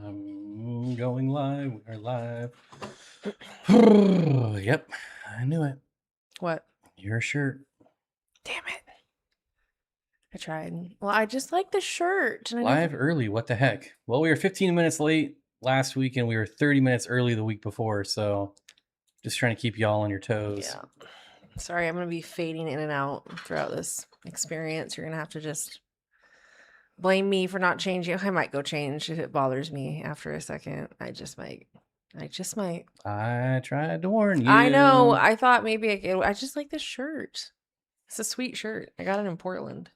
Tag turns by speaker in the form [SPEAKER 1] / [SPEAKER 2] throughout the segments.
[SPEAKER 1] I'm going live. We are live. Yep, I knew it.
[SPEAKER 2] What?
[SPEAKER 1] Your shirt.
[SPEAKER 2] Damn it. I tried. Well, I just like the shirt. And
[SPEAKER 1] Live early. What the heck? Well, we were 15 minutes late last week and we were 30 minutes early the week before. So just trying to keep y'all on your toes.
[SPEAKER 2] Yeah. Sorry, I'm going to be fading in and out throughout this experience. You're going to have to just blame me for not changing. I might go change if it bothers me after a second. I just might.
[SPEAKER 1] I tried to warn you.
[SPEAKER 2] I know. I thought maybe I just like this shirt. It's a sweet shirt. I got it in Portland.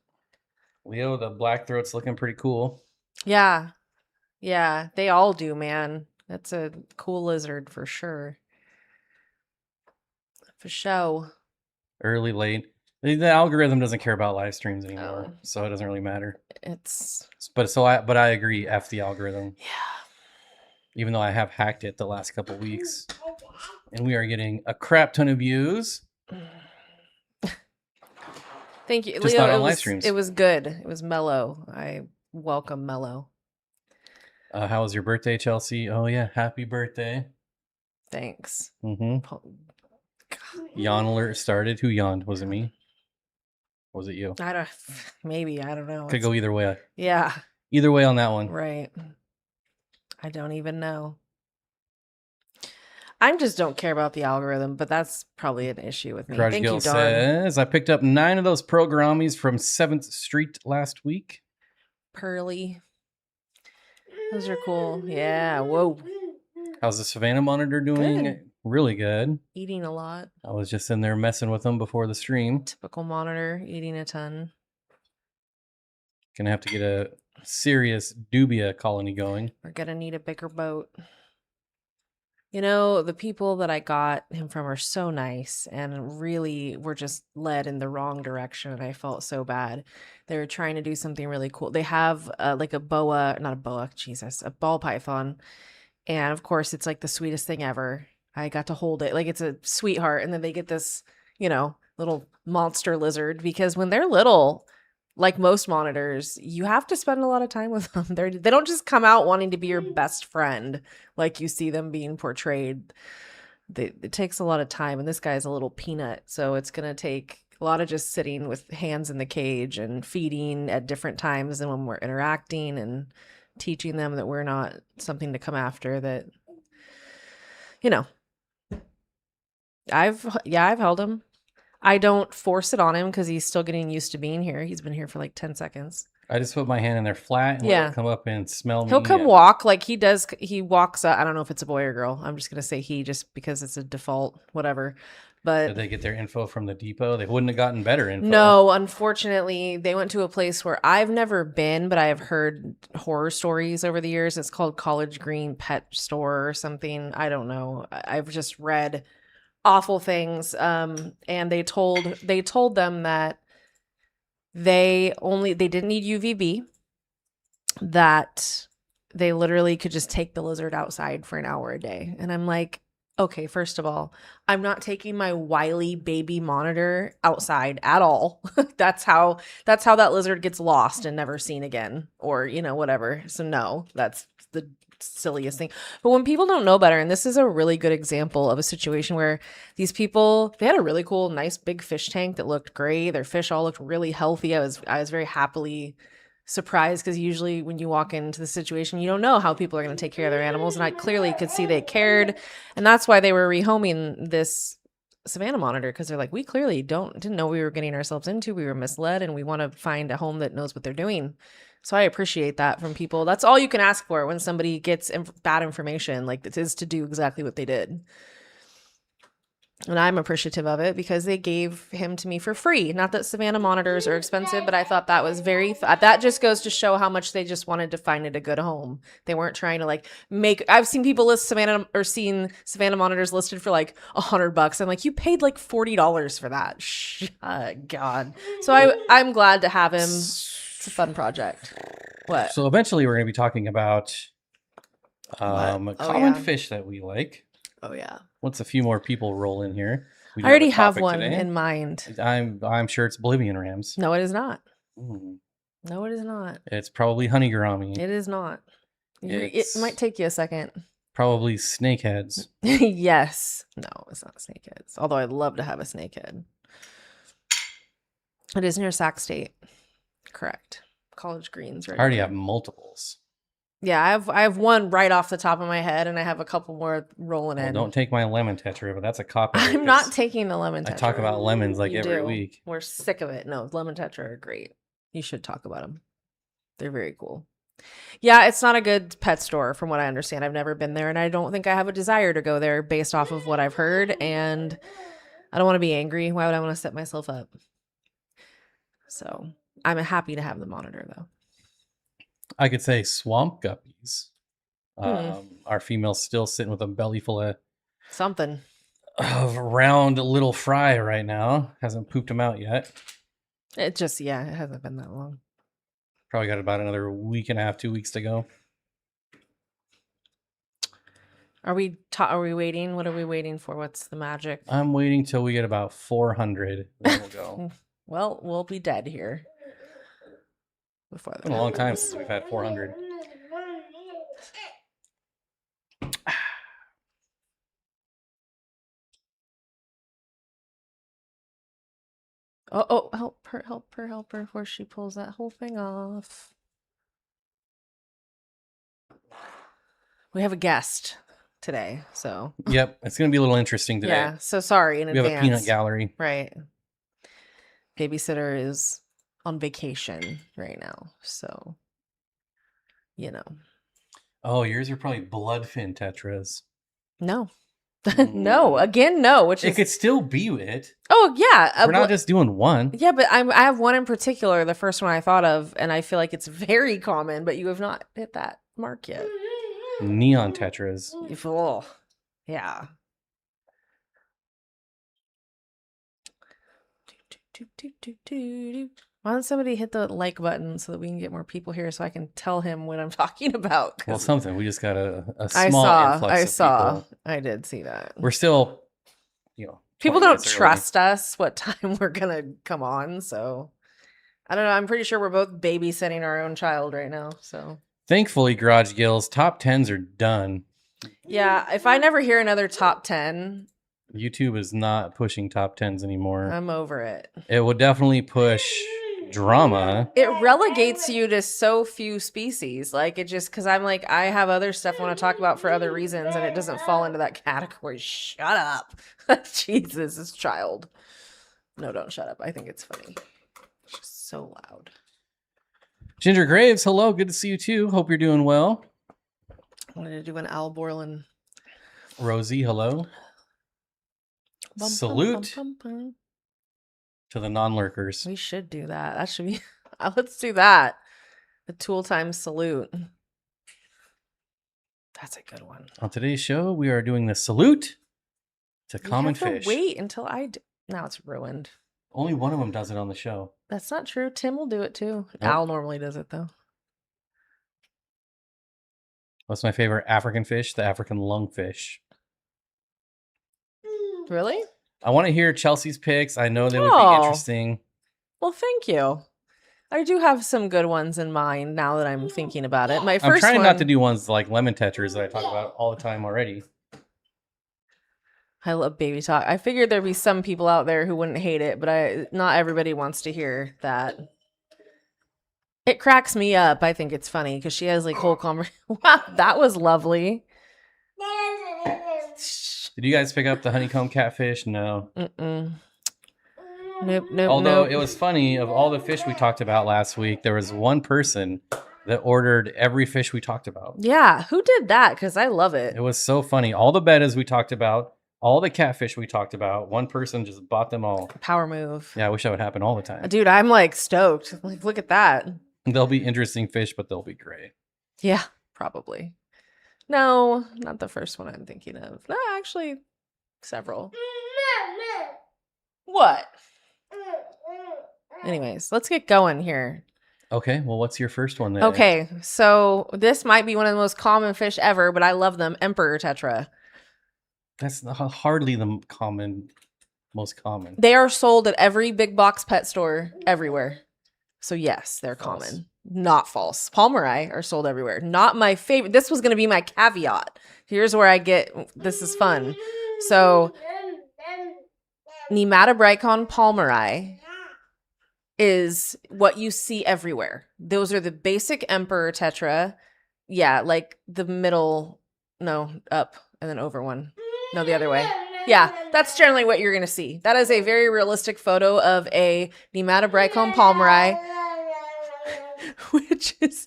[SPEAKER 1] Leo, the black throat's looking pretty cool.
[SPEAKER 2] Yeah. Yeah. They all do, man. That's a cool lizard for sure. For show.
[SPEAKER 1] Early, late. The algorithm doesn't care about live streams anymore, so it doesn't really matter. But I agree. F the algorithm.
[SPEAKER 2] Yeah.
[SPEAKER 1] Even though I have hacked it the last couple weeks, and we are getting a crap ton of views.
[SPEAKER 2] Thank you,
[SPEAKER 1] just
[SPEAKER 2] Leo.
[SPEAKER 1] Not on live streams.
[SPEAKER 2] It was good. It was mellow. I welcome mellow.
[SPEAKER 1] How was your birthday, Chelsea? Oh yeah, happy birthday.
[SPEAKER 2] Thanks.
[SPEAKER 1] Yawn alert started. Who yawned? Was it me? Or was it you?
[SPEAKER 2] I don't know.
[SPEAKER 1] Could go either way.
[SPEAKER 2] Yeah.
[SPEAKER 1] Either way on that one.
[SPEAKER 2] Right. I don't even know. I just don't care about the algorithm, but that's probably an issue with me.
[SPEAKER 1] Garage
[SPEAKER 2] Thank
[SPEAKER 1] Gill
[SPEAKER 2] you, Dawn.
[SPEAKER 1] says, I picked up 9 of those Pro Grammies from 7th Street last week.
[SPEAKER 2] Pearly. Those are cool. Yeah. Whoa.
[SPEAKER 1] How's the Savannah monitor doing?
[SPEAKER 2] Good.
[SPEAKER 1] Really good.
[SPEAKER 2] Eating a lot.
[SPEAKER 1] I was just in there messing with them before the stream.
[SPEAKER 2] Typical monitor, eating a ton.
[SPEAKER 1] Gonna have to get a serious dubia colony going.
[SPEAKER 2] We're gonna need a bigger boat. You know, the people that I got him from are so nice and really were just led in the wrong direction. And I felt so bad. They were trying to do something really cool. They have like a ball python. And of course, it's like the sweetest thing ever. I got to hold it like it's a sweetheart. And then they get this, little monster lizard because when they're little, like most monitors, you have to spend a lot of time with them. They don't just come out wanting to be your best friend like you see them being portrayed. It takes a lot of time, and this guy's a little peanut, so it's going to take a lot of just sitting with hands in the cage and feeding at different times and when we're interacting and teaching them that we're not something to come after, that, I've held him. I don't force it on him because he's still getting used to being here. He's been here for like 10 seconds.
[SPEAKER 1] I just put my hand in there flat and let him come up and smell me.
[SPEAKER 2] He'll come walk like he does. He walks up. I don't know if it's a boy or girl. I'm just going to say he just because it's a default, whatever. But
[SPEAKER 1] did they get their info from the depot? They wouldn't have gotten better info.
[SPEAKER 2] No, unfortunately, they went to a place where I've never been, but I have heard horror stories over the years. It's called College Green Pet Store or something. I don't know. I've just read awful things. And they told them that they didn't need UVB, that they literally could just take the lizard outside for an hour a day. And I'm like, okay, first of all, I'm not taking my wily baby monitor outside at all. That's how that lizard gets lost and never seen again, or, whatever. So no, that's the silliest thing. But when people don't know better, and this is a really good example of a situation where these people, they had a really cool, nice big fish tank that looked great. Their fish all looked really healthy. I was very happily surprised because usually when you walk into the situation, you don't know how people are going to take care of their animals. And I clearly could see they cared. And that's why they were rehoming this Savannah monitor, because they're like, we clearly didn't know we were getting ourselves into. We were misled and we want to find a home that knows what they're doing. So I appreciate that from people. That's all you can ask for when somebody gets bad information, like this, is to do exactly what they did. And I'm appreciative of it because they gave him to me for free. Not that Savannah monitors are expensive, but I thought that was that just goes to show how much they just wanted to find it a good home. They weren't trying to I've seen people seen Savannah monitors listed for like $100. I'm like, you paid like $40 for that. God. So I'm glad to have him. It's a fun project. What?
[SPEAKER 1] So eventually we're going to be talking about common fish that we like.
[SPEAKER 2] Oh yeah.
[SPEAKER 1] Once a few more people roll in here.
[SPEAKER 2] I already have one in mind.
[SPEAKER 1] I'm sure it's Bolivian rams.
[SPEAKER 2] No, it is not. No, it is not.
[SPEAKER 1] It's probably honey gourami.
[SPEAKER 2] It is not. It might take you a second.
[SPEAKER 1] Probably snakeheads.
[SPEAKER 2] Yes. No, it's not snakeheads. Although I'd love to have a snakehead. It is near Sac State. Correct. College Greens, right?
[SPEAKER 1] I already have multiples.
[SPEAKER 2] Yeah, I have one right off the top of my head, and I have a couple more rolling in.
[SPEAKER 1] Don't take my lemon tetra, but that's a cop out.
[SPEAKER 2] I'm not taking the lemon tetra.
[SPEAKER 1] I talk about lemons like every week.
[SPEAKER 2] We're sick of it. No, lemon tetra are great. You should talk about them. They're very cool. Yeah, it's not a good pet store from what I understand. I've never been there, and I don't think I have a desire to go there based off of what I've heard, and I don't want to be angry. Why would I want to set myself up? So I'm happy to have the monitor, though.
[SPEAKER 1] I could say swamp guppies. Our female's still sitting with a belly full of
[SPEAKER 2] something
[SPEAKER 1] of round little fry right now. Hasn't pooped them out yet.
[SPEAKER 2] It hasn't been that long.
[SPEAKER 1] Probably got about another week and a half, 2 weeks to go.
[SPEAKER 2] Are we waiting? What are we waiting for? What's the magic?
[SPEAKER 1] I'm waiting till we get about 400. Then we'll go.
[SPEAKER 2] Well, we'll be dead here. Before that.
[SPEAKER 1] It's been a long time since we've had 400.
[SPEAKER 2] Oh, help her before she pulls that whole thing off. We have a guest today, so.
[SPEAKER 1] Yep, it's going to be a little interesting today.
[SPEAKER 2] Yeah, so sorry in advance.
[SPEAKER 1] We have a peanut gallery.
[SPEAKER 2] Right. Babysitter is on vacation right now, so,
[SPEAKER 1] Oh, yours are probably bloodfin tetras.
[SPEAKER 2] No. No, again, no.
[SPEAKER 1] It could still be it.
[SPEAKER 2] Oh, yeah.
[SPEAKER 1] We're not just doing one.
[SPEAKER 2] Yeah, but I have one in particular, the first one I thought of, and I feel like it's very common, but you have not hit that mark yet.
[SPEAKER 1] Neon tetras.
[SPEAKER 2] Oh, yeah. Why don't somebody hit the like button so that we can get more people here so I can tell him what I'm talking about?
[SPEAKER 1] Well, something. We just got a small influx of people.
[SPEAKER 2] I did see that.
[SPEAKER 1] We're still,
[SPEAKER 2] people don't trust us what time we're going to come on. So I don't know. I'm pretty sure we're both babysitting our own child right now. So
[SPEAKER 1] thankfully, Garage Gills, top 10s are done.
[SPEAKER 2] Yeah. If I never hear another top 10,
[SPEAKER 1] YouTube is not pushing top 10s anymore.
[SPEAKER 2] I'm over it.
[SPEAKER 1] It will definitely push drama.
[SPEAKER 2] It relegates you to so few species. Like, it just, because I'm like, I have other stuff I want to talk about for other reasons, and it doesn't fall into that category. Shut up. Jesus, this child. No, don't shut up. I think it's funny. It's just so loud.
[SPEAKER 1] Ginger Graves, hello. Good to see you too. Hope you're doing well.
[SPEAKER 2] I wanted to do an Al Borland.
[SPEAKER 1] Rosie, hello. Salute to the non-lurkers.
[SPEAKER 2] We should do that. That should be. Let's do that. The Tool Time salute. That's a good one.
[SPEAKER 1] On today's show, we are doing the salute to common fish.
[SPEAKER 2] Wait until now it's ruined.
[SPEAKER 1] Only one of them does it on the show.
[SPEAKER 2] That's not true. Tim will do it too. Nope. Al normally does it though.
[SPEAKER 1] What's my favorite African fish? The African lungfish.
[SPEAKER 2] Really?
[SPEAKER 1] I want to hear Chelsea's picks. I know they would be interesting.
[SPEAKER 2] Well, thank you. I do have some good ones in mind now that I'm thinking about it. I'm
[SPEAKER 1] trying not to do ones like lemon tetras that I talk about all the time already.
[SPEAKER 2] I love baby talk. I figured there'd be some people out there who wouldn't hate it, but not everybody wants to hear that. It cracks me up. I think it's funny because she has like whole conversation. Wow, that was lovely.
[SPEAKER 1] Did you guys pick up the honeycomb catfish? No.
[SPEAKER 2] Nope.
[SPEAKER 1] Although it was funny, of all the fish we talked about last week, there was one person that ordered every fish we talked about.
[SPEAKER 2] Yeah, who did that? Because I love it.
[SPEAKER 1] It was so funny. All the bettas we talked about, all the catfish we talked about, one person just bought them all.
[SPEAKER 2] Power move.
[SPEAKER 1] Yeah, I wish that would happen all the time.
[SPEAKER 2] Dude, I'm like stoked. Like, look at that.
[SPEAKER 1] They'll be interesting fish, but they'll be great.
[SPEAKER 2] Yeah, probably. No, not the first one I'm thinking of. No, actually, several. What? Anyways, let's get going here.
[SPEAKER 1] Okay, well, what's your first one then?
[SPEAKER 2] Okay, so this might be one of the most common fish ever, but I love them. Emperor tetra.
[SPEAKER 1] That's hardly the most common.
[SPEAKER 2] They are sold at every big box pet store everywhere. So yes, they're common. Not false. Palmeri are sold everywhere. Not my favorite. This was going to be my caveat. Here's where I get, this is fun. So, Nematobricon palmeri is what you see everywhere. Those are the basic Emperor Tetra. Yeah, like the middle, no, up and then over one. No, the other way. Yeah, that's generally what you're going to see. That is a very realistic photo of a Nematobricon palmeri, which is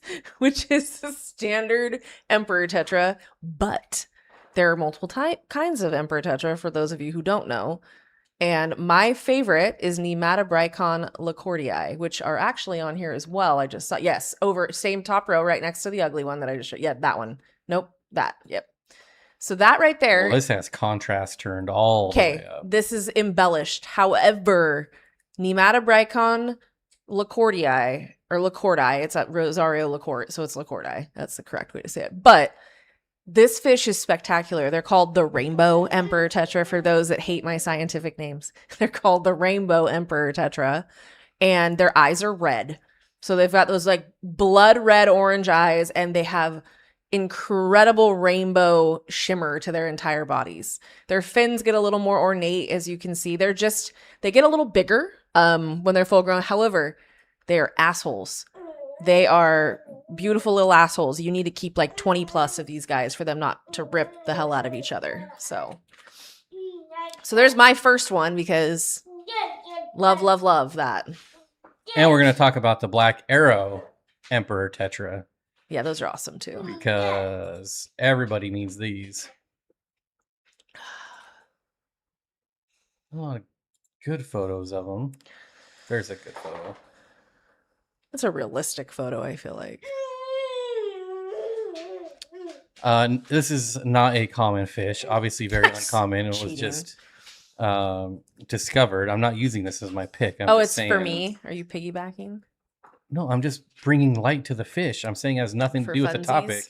[SPEAKER 2] the standard Emperor Tetra, but there are multiple kinds of Emperor Tetra for those of you who don't know. And my favorite is Nematobricon lacordii, which are actually on here as well. I just saw, yes, over same top row right next to the ugly one that I just showed. Yeah, that one. Nope, that. Yep. So that right there.
[SPEAKER 1] Well, this has contrast turned all the way up.
[SPEAKER 2] This is embellished. However, Nematobricon lacordii, or lacordi, it's at Rosario Lacord, so it's lacordi. That's the correct way to say it. But this fish is spectacular. They're called the Rainbow Emperor Tetra for those that hate my scientific names. They're called the Rainbow Emperor Tetra, and their eyes are red. So they've got those like blood red orange eyes, and they have incredible rainbow shimmer to their entire bodies. Their fins get a little more ornate, as you can see. They get a little bigger when they're full grown. However, they are assholes. They are beautiful little assholes. You need to keep like 20 plus of these guys for them not to rip the hell out of each other. So there's my first one because love that.
[SPEAKER 1] And we're going to talk about the Black Arrow Emperor Tetra.
[SPEAKER 2] Yeah, those are awesome too.
[SPEAKER 1] Because everybody needs these. A lot of good photos of them. There's a good photo.
[SPEAKER 2] That's a realistic photo, I feel like.
[SPEAKER 1] This is not a common fish. Obviously very uncommon. It was just discovered. I'm not using this as my pick.
[SPEAKER 2] It's saying, for me? Are you piggybacking?
[SPEAKER 1] No, I'm just bringing light to the fish. I'm saying it has nothing to do with the topic.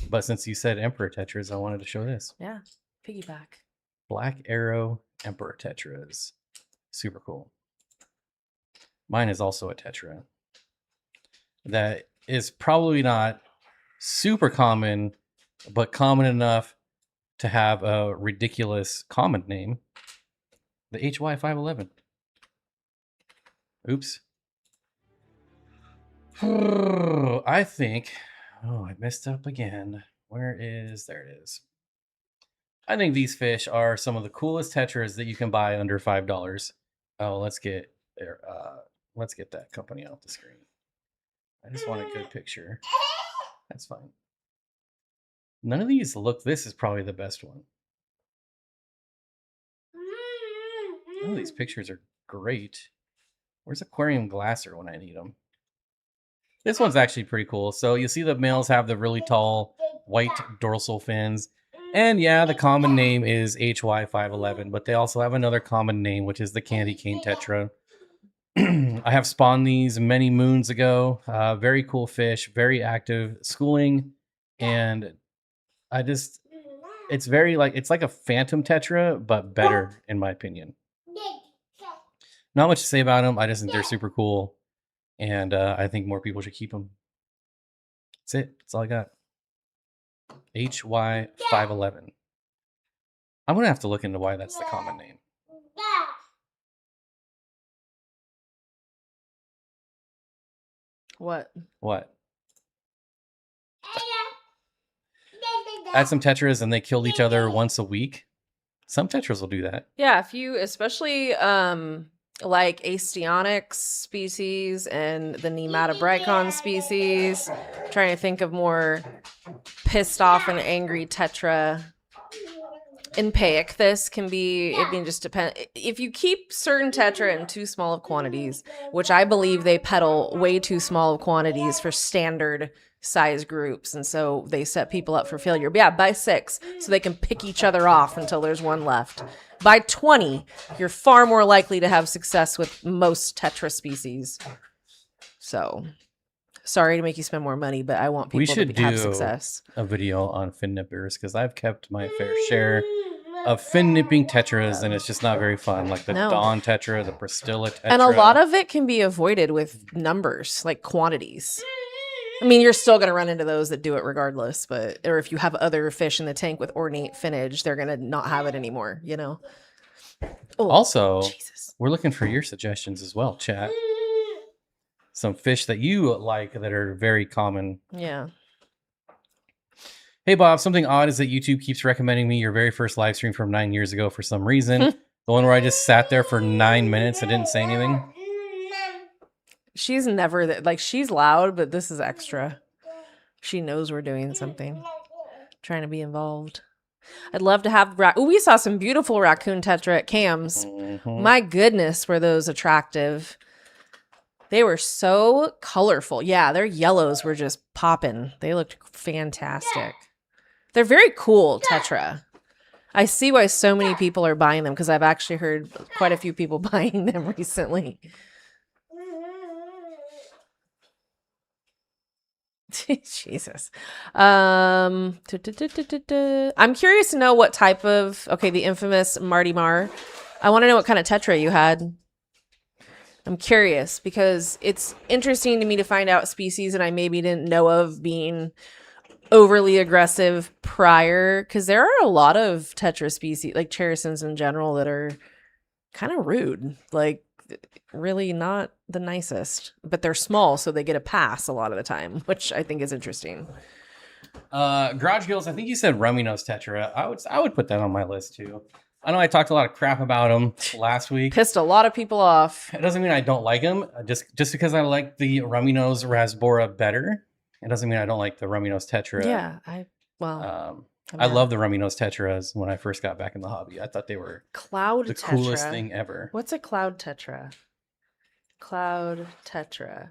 [SPEAKER 1] But since you said Emperor Tetras, I wanted to show this.
[SPEAKER 2] Yeah, piggyback.
[SPEAKER 1] Black Arrow Emperor Tetras. Super cool. Mine is also a Tetra. That is probably not super common, but common enough to have a ridiculous common name. The HY511. Oops. I think, I messed up again. There it is. I think these fish are some of the coolest tetras that you can buy under $5. Oh, let's get that company off the screen. I just want a good picture. That's fine. None of these look, this is probably the best one. None of these pictures are great. Where's Aquarium Glasser when I need them? This one's actually pretty cool. So you see the males have the really tall white dorsal fins. And yeah, the common name is HY511, but they also have another common name, which is the candy cane tetra. I have spawned these many moons ago. Very cool fish, very active, schooling. And it's very it's like a phantom tetra, but better in my opinion. Not much to say about them. I just think they're super cool. And I think more people should keep them. That's it. That's all I got. HY511. I'm going to have to look into why that's the common name.
[SPEAKER 2] What?
[SPEAKER 1] I had some tetras and they killed each other once a week. Some tetras will do that.
[SPEAKER 2] Yeah, if you, especially like Astyonyx species and the Nematobricon species. I'm trying to think of more pissed off and angry tetra. In Paic, it can just depend. If you keep certain tetra in too small of quantities, which I believe they peddle way too small of quantities for standard size groups, and so they set people up for failure. But yeah, by 6, so they can pick each other off until there's one left. By 20, you're far more likely to have success with most tetra species. So, sorry to make you spend more money, but I want people to have success.
[SPEAKER 1] A video on fin nippers because I've kept my fair share of fin nipping tetras, and it's just not very fun. Like the Dawn tetra, the Pristilla tetra.
[SPEAKER 2] And a lot of it can be avoided with numbers, like quantities. I mean, you're still going to run into those that do it regardless, but or if you have other fish in the tank with ornate finnage, they're going to not have it anymore, you know? Oh,
[SPEAKER 1] Also,
[SPEAKER 2] Jesus.
[SPEAKER 1] we're looking for your suggestions as well, chat. Some fish that you like that are very common.
[SPEAKER 2] Yeah.
[SPEAKER 1] Hey, Bob, something odd is that YouTube keeps recommending me your very first live stream from 9 years ago for some reason. The one where I just sat there for 9 minutes and didn't say anything.
[SPEAKER 2] She's never that, like, she's loud, but this is extra. She knows we're doing something, trying to be involved. I'd love to have. We saw some beautiful raccoon tetra at Cam's.
[SPEAKER 1] Mm-hmm.
[SPEAKER 2] My goodness, were those attractive. They were so colorful. Yeah, their yellows were just popping. They looked fantastic. They're very cool, tetra. I see why so many people are buying them because I've actually heard quite a few people buying them recently. Jesus. I'm curious to know what type of, okay, the infamous Marty Mar. I want to know what kind of tetra you had. I'm curious because it's interesting to me to find out species that I maybe didn't know of being overly aggressive prior, because there are a lot of tetra species, like cherisons in general, that are kind of rude. Like, really not the nicest, but they're small, so they get a pass a lot of the time, which I think is interesting.
[SPEAKER 1] Garage Gills, I think you said rummy nose tetra. I would put that on my list too. I know I talked a lot of crap about them last week.
[SPEAKER 2] Pissed a lot of people off.
[SPEAKER 1] It doesn't mean I don't like them. Just because I like the rummy nose rasbora better, it doesn't mean I don't like the rummy nose tetra.
[SPEAKER 2] Yeah,
[SPEAKER 1] I love the rummy nose tetras when I first got back in the hobby. I thought they were
[SPEAKER 2] cloud
[SPEAKER 1] the
[SPEAKER 2] tetra.
[SPEAKER 1] coolest thing ever.
[SPEAKER 2] What's a cloud tetra? Cloud tetra.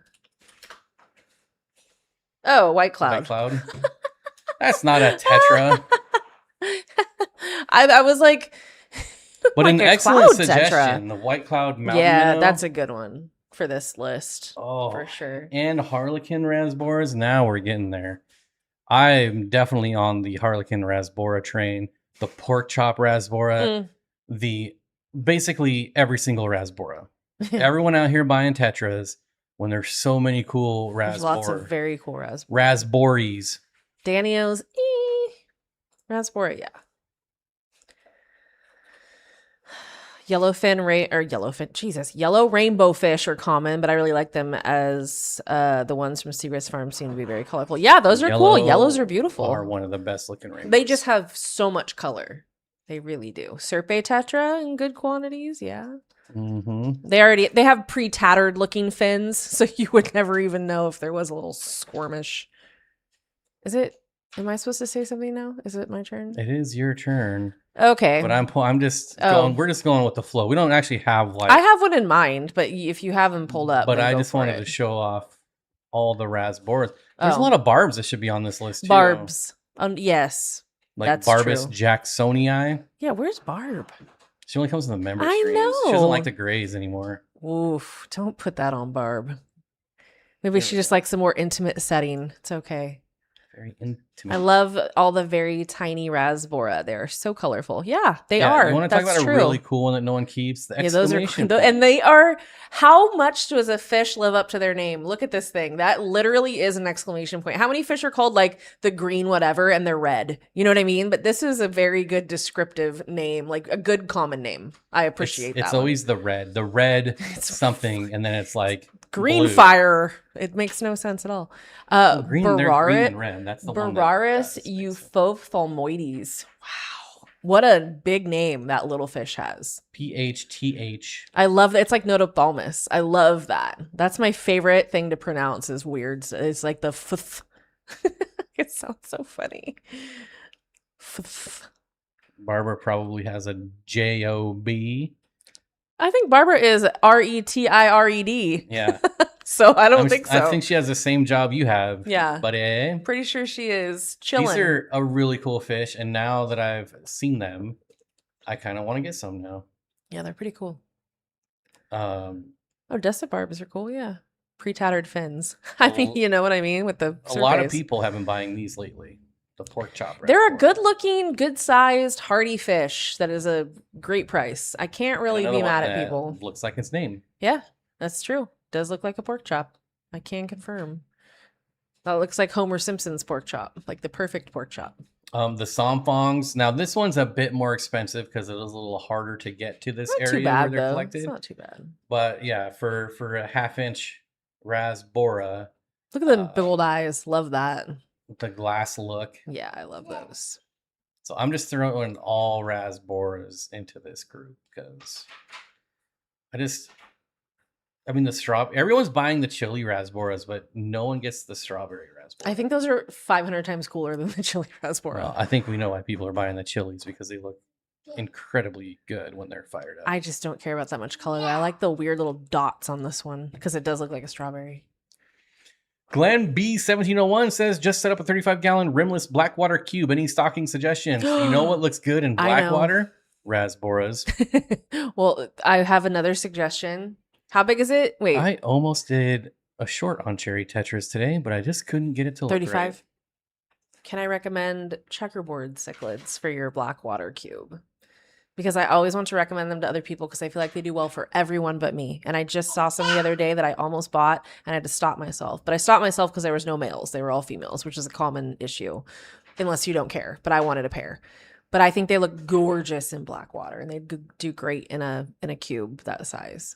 [SPEAKER 2] Oh, white cloud.
[SPEAKER 1] White cloud. That's not a tetra.
[SPEAKER 2] I was like,
[SPEAKER 1] but
[SPEAKER 2] like
[SPEAKER 1] an
[SPEAKER 2] a
[SPEAKER 1] excellent
[SPEAKER 2] cloud
[SPEAKER 1] suggestion.
[SPEAKER 2] tetra.
[SPEAKER 1] The white cloud mountain
[SPEAKER 2] Yeah,
[SPEAKER 1] minnow.
[SPEAKER 2] that's a good one for this list.
[SPEAKER 1] Oh,
[SPEAKER 2] for sure.
[SPEAKER 1] And harlequin rasboras. Now we're getting there. I'm definitely on the harlequin rasbora train. The pork chop rasbora. The basically every single rasbora. Everyone out here buying tetras when there's so many cool
[SPEAKER 2] There's lots of very cool
[SPEAKER 1] rasbories.
[SPEAKER 2] Daniels, rasbora, yeah. Yellow rainbow fish are common, but I really like them as the ones from Seagrass Farm seem to be very colorful. Yeah, those are cool. Yellows are beautiful.
[SPEAKER 1] Are one of the best looking rainbows.
[SPEAKER 2] They just have so much color. They really do. Serpe tetra in good quantities, yeah.
[SPEAKER 1] Mm-hmm.
[SPEAKER 2] They have pre-tattered looking fins, so you would never even know if there was a little squirmish. Am I supposed to say something now? Is it my turn?
[SPEAKER 1] It is your turn.
[SPEAKER 2] Okay.
[SPEAKER 1] But I'm just going, we're just going with the flow. We don't actually have like...
[SPEAKER 2] I have one in mind, but if you have them pulled up...
[SPEAKER 1] But I just wanted to show off all the rasboras. There's a lot of barbs that should be on this list too.
[SPEAKER 2] Barbs. Yes.
[SPEAKER 1] Like
[SPEAKER 2] that's
[SPEAKER 1] Barbus
[SPEAKER 2] true.
[SPEAKER 1] Jacksonii.
[SPEAKER 2] Yeah, where's Barb?
[SPEAKER 1] She only comes in the member
[SPEAKER 2] I
[SPEAKER 1] streams.
[SPEAKER 2] know.
[SPEAKER 1] She doesn't like the grays anymore.
[SPEAKER 2] Oof, don't put that on Barb. Maybe she just likes a more intimate setting. It's okay.
[SPEAKER 1] Very intimate.
[SPEAKER 2] I love all the very tiny rasbora. They're so colorful. Yeah, they are.
[SPEAKER 1] You want to talk about a really cool one that no one keeps? The exclamation point.
[SPEAKER 2] And they are. How much does a fish live up to their name? Look at this thing. That literally is an exclamation point. How many fish are called like the green whatever and they're red? You know what I mean? But this is a very good descriptive name, like a good common name. I appreciate that.
[SPEAKER 1] It's always the red something, and then it's like
[SPEAKER 2] green
[SPEAKER 1] blue.
[SPEAKER 2] Fire. It makes no sense at all.
[SPEAKER 1] Green and red. That's the one.
[SPEAKER 2] Bararis euphophthalmoides. Wow. What a big name that little fish has.
[SPEAKER 1] PHTH.
[SPEAKER 2] I love that. It's like notophthalmus. I love that. That's my favorite thing to pronounce is weird. It's like the f. It sounds so funny.
[SPEAKER 1] Barbara probably has a JOB.
[SPEAKER 2] I think Barbara is RETIRED.
[SPEAKER 1] Yeah.
[SPEAKER 2] So I don't think so.
[SPEAKER 1] I think she has the same job you have.
[SPEAKER 2] Yeah.
[SPEAKER 1] But
[SPEAKER 2] pretty sure she is chilling.
[SPEAKER 1] These are a really cool fish, and now that I've seen them, I kind of want to get some now.
[SPEAKER 2] Yeah, they're pretty cool.
[SPEAKER 1] Desert
[SPEAKER 2] barbs are cool, yeah. Pre-tattered fins. I mean, you know what I mean with the surface.
[SPEAKER 1] A lot of people have been buying these lately. The pork chop.
[SPEAKER 2] They're a good-looking, good-sized, hardy fish that is a great price. I can't really be mad at people.
[SPEAKER 1] Looks like its name.
[SPEAKER 2] Yeah, that's true. Does look like a pork chop. I can confirm. That looks like Homer Simpson's pork chop, like the perfect pork chop.
[SPEAKER 1] The Somfongs. Now this one's a bit more expensive because it is a little harder to get to this
[SPEAKER 2] Not too
[SPEAKER 1] area where
[SPEAKER 2] bad
[SPEAKER 1] they're
[SPEAKER 2] though. It's
[SPEAKER 1] collected.
[SPEAKER 2] not too bad.
[SPEAKER 1] But yeah, for a 1/2-inch Rasbora,
[SPEAKER 2] Look at them big old eyes. Love that.
[SPEAKER 1] with the glass look.
[SPEAKER 2] Yeah, I love those.
[SPEAKER 1] So I'm just throwing all Rasboras into this group because I mean, everyone's buying the chili Rasboras, but no one gets the strawberry Rasbora.
[SPEAKER 2] I think those are 500 times cooler than the chili Rasbora.
[SPEAKER 1] Well, I think we know why people are buying the chilies because they look incredibly good when they're fired up.
[SPEAKER 2] I just don't care about that much color. I like the weird little dots on this one because it does look like a strawberry.
[SPEAKER 1] Glenn B1701 says, just set up a 35-gallon rimless Blackwater cube. Any stocking suggestions? You know what looks good in Blackwater? Rasboras.
[SPEAKER 2] Well, I have another suggestion. How big is it? Wait.
[SPEAKER 1] I almost did a short on cherry tetras today, but I just couldn't get it to look
[SPEAKER 2] 35.
[SPEAKER 1] right.
[SPEAKER 2] Can I recommend checkerboard cichlids for your Blackwater cube? Because I always want to recommend them to other people because I feel like they do well for everyone but me. And I just saw some the other day that I almost bought and I had to stop myself. But I stopped myself because there was no males. They were all females, which is a common issue unless you don't care. But I wanted a pair. But I think they look gorgeous in Blackwater and they do great in a cube that size.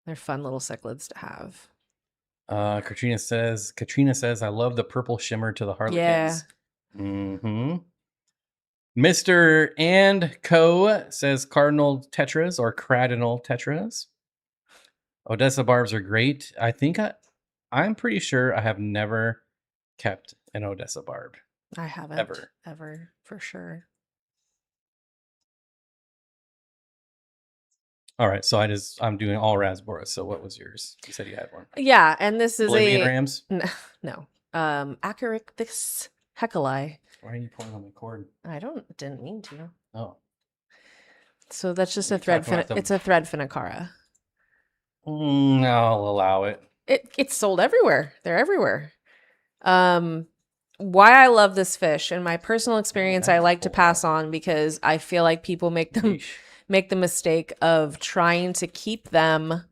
[SPEAKER 2] They're fun little cichlids to have.
[SPEAKER 1] Katrina says, I love the purple shimmer to the harlequins.
[SPEAKER 2] Yeah.
[SPEAKER 1] Mm-hmm. Mr. and Co. says cardinal tetras or cardinal tetras. Odessa barbs are great. I think I'm pretty sure I have never kept an Odessa barb.
[SPEAKER 2] I haven't. Ever, for sure.
[SPEAKER 1] All right, so I'm doing all Rasboras. So what was yours? You said you had one.
[SPEAKER 2] Yeah, and this is
[SPEAKER 1] Bolivian Rams?
[SPEAKER 2] No. Aquarics Hecali.
[SPEAKER 1] Why are you pulling on the cord?
[SPEAKER 2] I didn't mean to.
[SPEAKER 1] Oh.
[SPEAKER 2] So that's just a thread. It's a thread Finicara.
[SPEAKER 1] I'll allow it.
[SPEAKER 2] It's sold everywhere. They're everywhere. Why I love this fish, in my personal experience, I like to pass on because I feel like people make the mistake of trying to keep them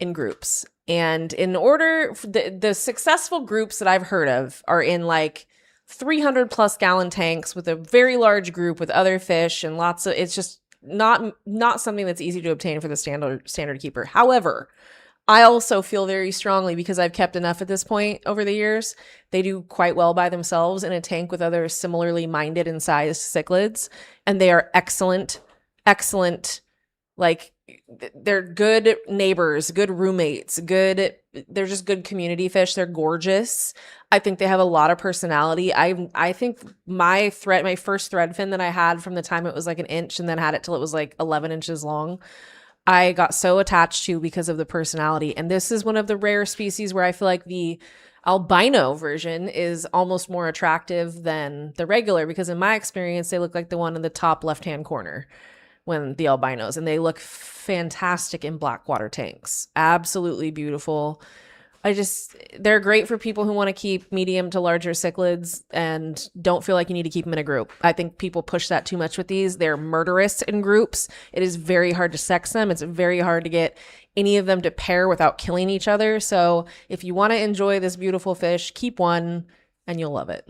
[SPEAKER 2] in groups. And in order, the successful groups that I've heard of are in like 300 plus gallon tanks with a very large group with other fish and lots of, it's just not something that's easy to obtain for the standard keeper. However, I also feel very strongly because I've kept enough at this point over the years. They do quite well by themselves in a tank with other similarly minded and sized cichlids. And they are excellent, like they're good neighbors, good roommates, they're just good community fish. They're gorgeous. I think they have a lot of personality. I think my first thread fin that I had from the time it was like an inch and then had it till it was like 11 inches long, I got so attached to because of the personality. And this is one of the rare species where I feel like the albino version is almost more attractive than the regular because in my experience, they look like the one in the top left-hand corner when the albinos, and they look fantastic in Blackwater tanks. Absolutely beautiful. They're great for people who want to keep medium to larger cichlids and don't feel like you need to keep them in a group. I think people push that too much with these. They're murderous in groups. It is very hard to sex them. It's very hard to get any of them to pair without killing each other. So if you want to enjoy this beautiful fish, keep one and you'll love it.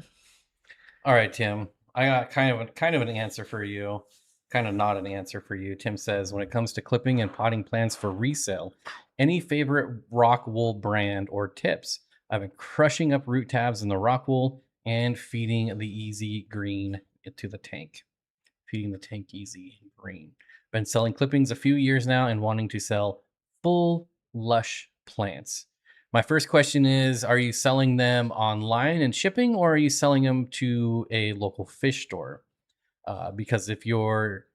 [SPEAKER 1] All right, Tim. I got kind of an answer for you. Kind of not an answer for you. Tim says, when it comes to clipping and potting plants for resale, any favorite rock wool brand or tips? I've been crushing up root tabs in the rock wool and feeding the easy green into the tank. Feeding the tank easy green. Been selling clippings a few years now and wanting to sell full lush plants. My first question is, are you selling them online and shipping, or are you selling them to a local fish store? Because if you're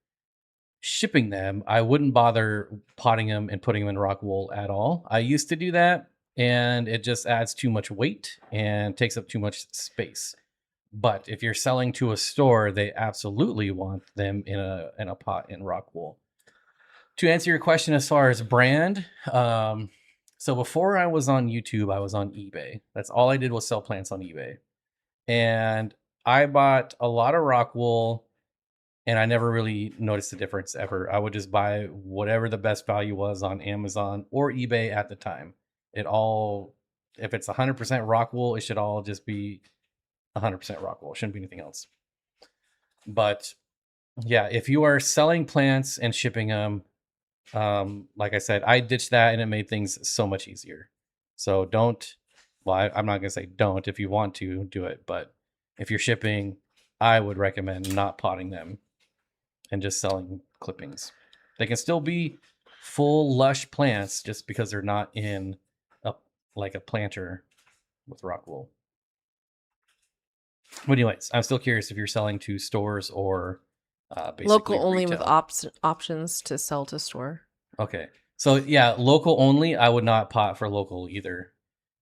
[SPEAKER 1] shipping them, I wouldn't bother potting them and putting them in rock wool at all. I used to do that, and it just adds too much weight and takes up too much space. But if you're selling to a store, they absolutely want them in a pot in rock wool. To answer your question as far as brand, so before I was on YouTube, I was on eBay. That's all I did was sell plants on eBay. And I bought a lot of rock wool, and I never really noticed the difference ever. I would just buy whatever the best value was on Amazon or eBay at the time. It all If it's 100% rock wool, it should all just be 100% rock wool. It shouldn't be anything else. But yeah, if you are selling plants and shipping them, like I said, I ditched that and it made things so much easier. So don't, well, I'm not going to say don't. If you want to, do it. But if you're shipping, I would recommend not potting them and just selling clippings. They can still be full lush plants just because they're not in like a planter with rock wool. But anyways, I'm still curious if you're selling to stores or basically
[SPEAKER 2] Local only
[SPEAKER 1] retail.
[SPEAKER 2] with options to sell to store.
[SPEAKER 1] Okay. So yeah, local only. I would not pot for local either,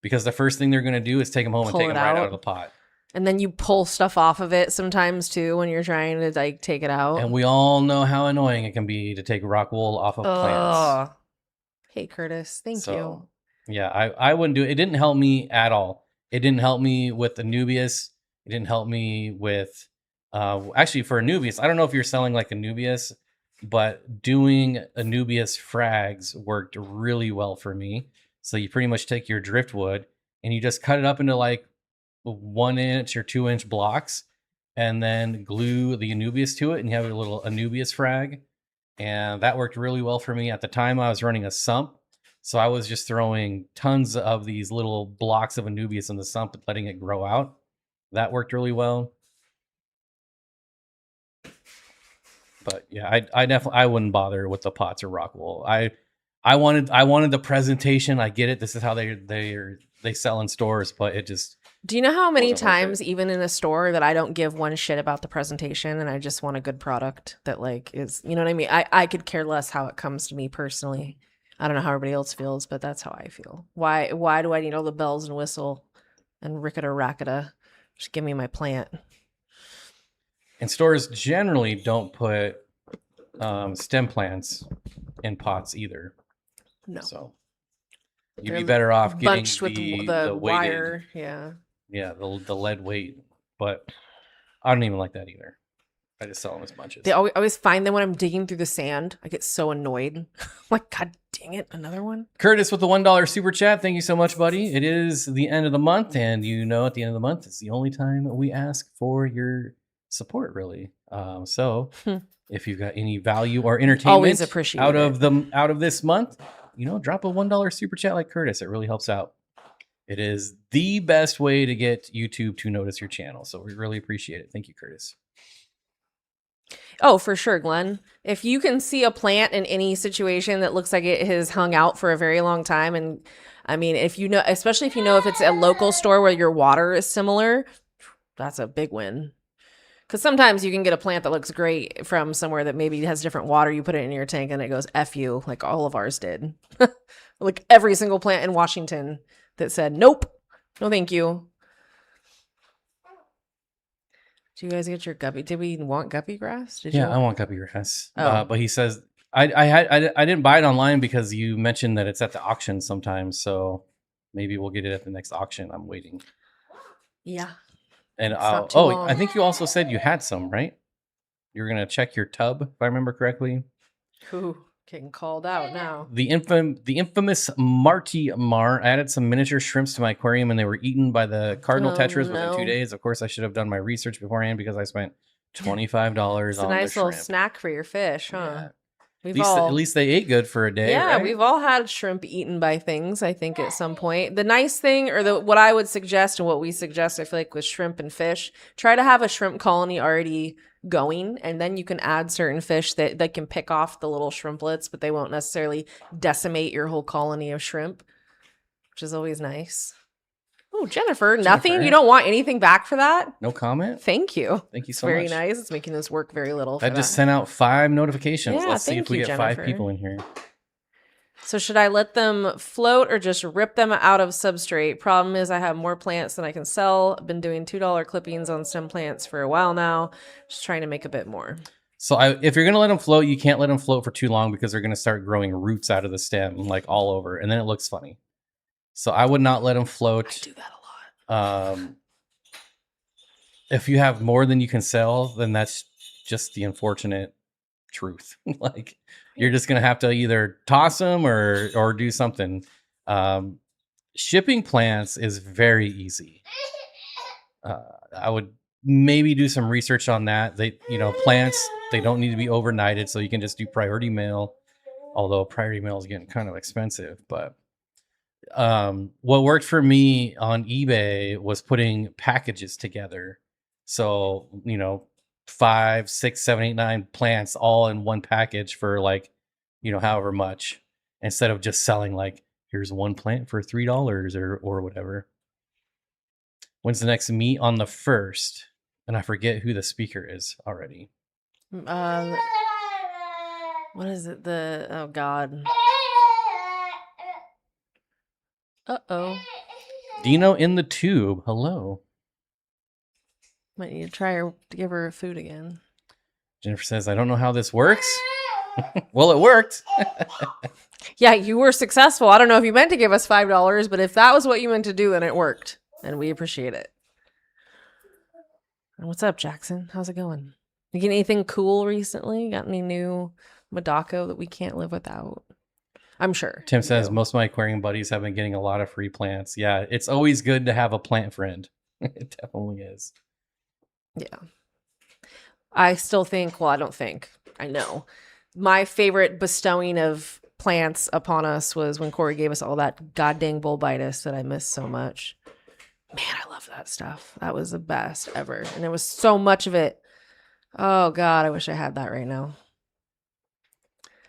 [SPEAKER 1] because the first thing they're going to do is take them home and
[SPEAKER 2] Pull
[SPEAKER 1] take
[SPEAKER 2] it
[SPEAKER 1] them right out
[SPEAKER 2] out.
[SPEAKER 1] of the pot.
[SPEAKER 2] And then you pull stuff off of it sometimes too when you're trying to like take it out.
[SPEAKER 1] And we all know how annoying it can be to take rock wool off of plants.
[SPEAKER 2] Hey Curtis, thank you.
[SPEAKER 1] Yeah, I wouldn't do it. It didn't help me at all. It didn't help me with Anubias. It didn't help me with actually for Anubias. I don't know if you're selling like Anubias, but doing Anubias frags worked really well for me. So you pretty much take your driftwood and you just cut it up into like 1 inch or 2 inch blocks and then glue the Anubias to it, and you have a little Anubias frag. And that worked really well for me. At the time, I was running a sump. So I was just throwing tons of these little blocks of Anubias in the sump and letting it grow out. That worked really well. But yeah, I definitely I wouldn't bother with the pots or rock wool. I wanted the presentation. I get it. This is how they sell in stores, but it just.
[SPEAKER 2] Do you know how many
[SPEAKER 1] wasn't worth
[SPEAKER 2] times,
[SPEAKER 1] it.
[SPEAKER 2] even in a store, that I don't give one shit about the presentation and I just want a good product that like is, you know what I mean? I could care less how it comes to me personally. I don't know how everybody else feels, but that's how I feel. Why do I need all the bells and whistle and ricketa racketa? Just give me my plant.
[SPEAKER 1] And stores generally don't put stem plants in pots either.
[SPEAKER 2] No.
[SPEAKER 1] So you'd
[SPEAKER 2] They're
[SPEAKER 1] be better off getting
[SPEAKER 2] bunched with
[SPEAKER 1] the weighted,
[SPEAKER 2] wire. Yeah.
[SPEAKER 1] yeah, the lead weight. But I don't even like that either. I just sell them as bunches.
[SPEAKER 2] They always find them when I'm digging through the sand. I get so annoyed. I'm like, God dang it, another one.
[SPEAKER 1] Curtis with the $1 super chat. Thank you so much, buddy. It is the end of the month, and you know at the end of the month, it's the only time we ask for your support, really. So if you've got any value or entertainment
[SPEAKER 2] Always appreciate
[SPEAKER 1] out of this month, you know, drop a $1 super chat like Curtis. It really helps out. It is the best way to get YouTube to notice your channel. So we really appreciate it. Thank you, Curtis.
[SPEAKER 2] Oh, for sure, Glenn. If you can see a plant in any situation that looks like it has hung out for a very long time, and I mean, if you know, especially if you know if it's a local store where your water is similar, that's a big win. Because sometimes you can get a plant that looks great from somewhere that maybe has different water. You put it in your tank and it goes F you, like all of ours did. Like every single plant in Washington that said, nope, no thank you. Did you guys get your guppy? Did we want guppy grass?
[SPEAKER 1] I want guppy grass.
[SPEAKER 2] Oh.
[SPEAKER 1] But he says I didn't buy it online because you mentioned that it's at the auction sometimes. So maybe we'll get it at the next auction. I'm waiting.
[SPEAKER 2] Yeah.
[SPEAKER 1] And
[SPEAKER 2] long.
[SPEAKER 1] I think you also said you had some, right? You were gonna check your tub, if I remember correctly.
[SPEAKER 2] Ooh, getting called out now.
[SPEAKER 1] The infamous Marty Mar added some miniature shrimps to my aquarium, and they were eaten by the cardinal tetras within 2 days. Of course, I should have done my research beforehand because I spent $25
[SPEAKER 2] It's
[SPEAKER 1] on
[SPEAKER 2] a nice
[SPEAKER 1] the
[SPEAKER 2] little
[SPEAKER 1] shrimp.
[SPEAKER 2] snack for your fish, huh?
[SPEAKER 1] Yeah.
[SPEAKER 2] We've
[SPEAKER 1] At least they ate good for a day.
[SPEAKER 2] Yeah,
[SPEAKER 1] right?
[SPEAKER 2] we've all had shrimp eaten by things, I think, at some point. The nice thing, or what I would suggest and what we suggest, I feel like, with shrimp and fish, try to have a shrimp colony already going, and then you can add certain fish that they can pick off the little shrimplets, but they won't necessarily decimate your whole colony of shrimp, which is always nice. Oh, Jennifer, nothing? You don't want anything back for that?
[SPEAKER 1] No comment?
[SPEAKER 2] Thank you.
[SPEAKER 1] Thank you so
[SPEAKER 2] Very
[SPEAKER 1] much.
[SPEAKER 2] nice. It's making this work very little.
[SPEAKER 1] I just sent out 5 notifications.
[SPEAKER 2] Yeah,
[SPEAKER 1] Let's see if we get
[SPEAKER 2] Jennifer.
[SPEAKER 1] 5 people in here.
[SPEAKER 2] So should I let them float or just rip them out of substrate? Problem is I have more plants than I can sell. I've been doing $2 clippings on stem plants for a while now. Just trying to make a bit more.
[SPEAKER 1] So if you're going to let them float, you can't let them float for too long because they're going to start growing roots out of the stem like all over. And then it looks funny. So I would not let them float.
[SPEAKER 2] I do that a lot.
[SPEAKER 1] If you have more than you can sell, then that's just the unfortunate truth. Like you're just going to have to either toss them or do something. shipping plants is very easy. I would maybe do some research on that. Plants, they don't need to be overnighted, so you can just do priority mail. Although priority mail is getting kind of expensive, but what worked for me on eBay was putting packages together. So 5, 6, 7, 8, 9 plants all in one package for like however much, instead of just selling like here's one plant for $3 or whatever. When's the next meet? On the 1st, and I forget who the speaker is already.
[SPEAKER 2] What is it? Oh God. Uh-oh.
[SPEAKER 1] Dino in the tube. Hello.
[SPEAKER 2] Might need to try to give her food again.
[SPEAKER 1] Jennifer says, I don't know how this works. Well, it worked.
[SPEAKER 2] Yeah, you were successful. I don't know if you meant to give us $5, but if that was what you meant to do, then it worked. And we appreciate it. What's up, Jackson? How's it going? You get anything cool recently? Got any new Madako that we can't live without? I'm sure.
[SPEAKER 1] Tim says, most of my aquarium buddies have been getting a lot of free plants. Yeah, it's always good to have a plant friend. It definitely is.
[SPEAKER 2] Yeah. I still think, well, I don't think, I know. My favorite bestowing of plants upon us was when Corey gave us all that goddamn bulbitis that I miss so much. Man, I love that stuff. That was the best ever. And there was so much of it. Oh, God, I wish I had that right now.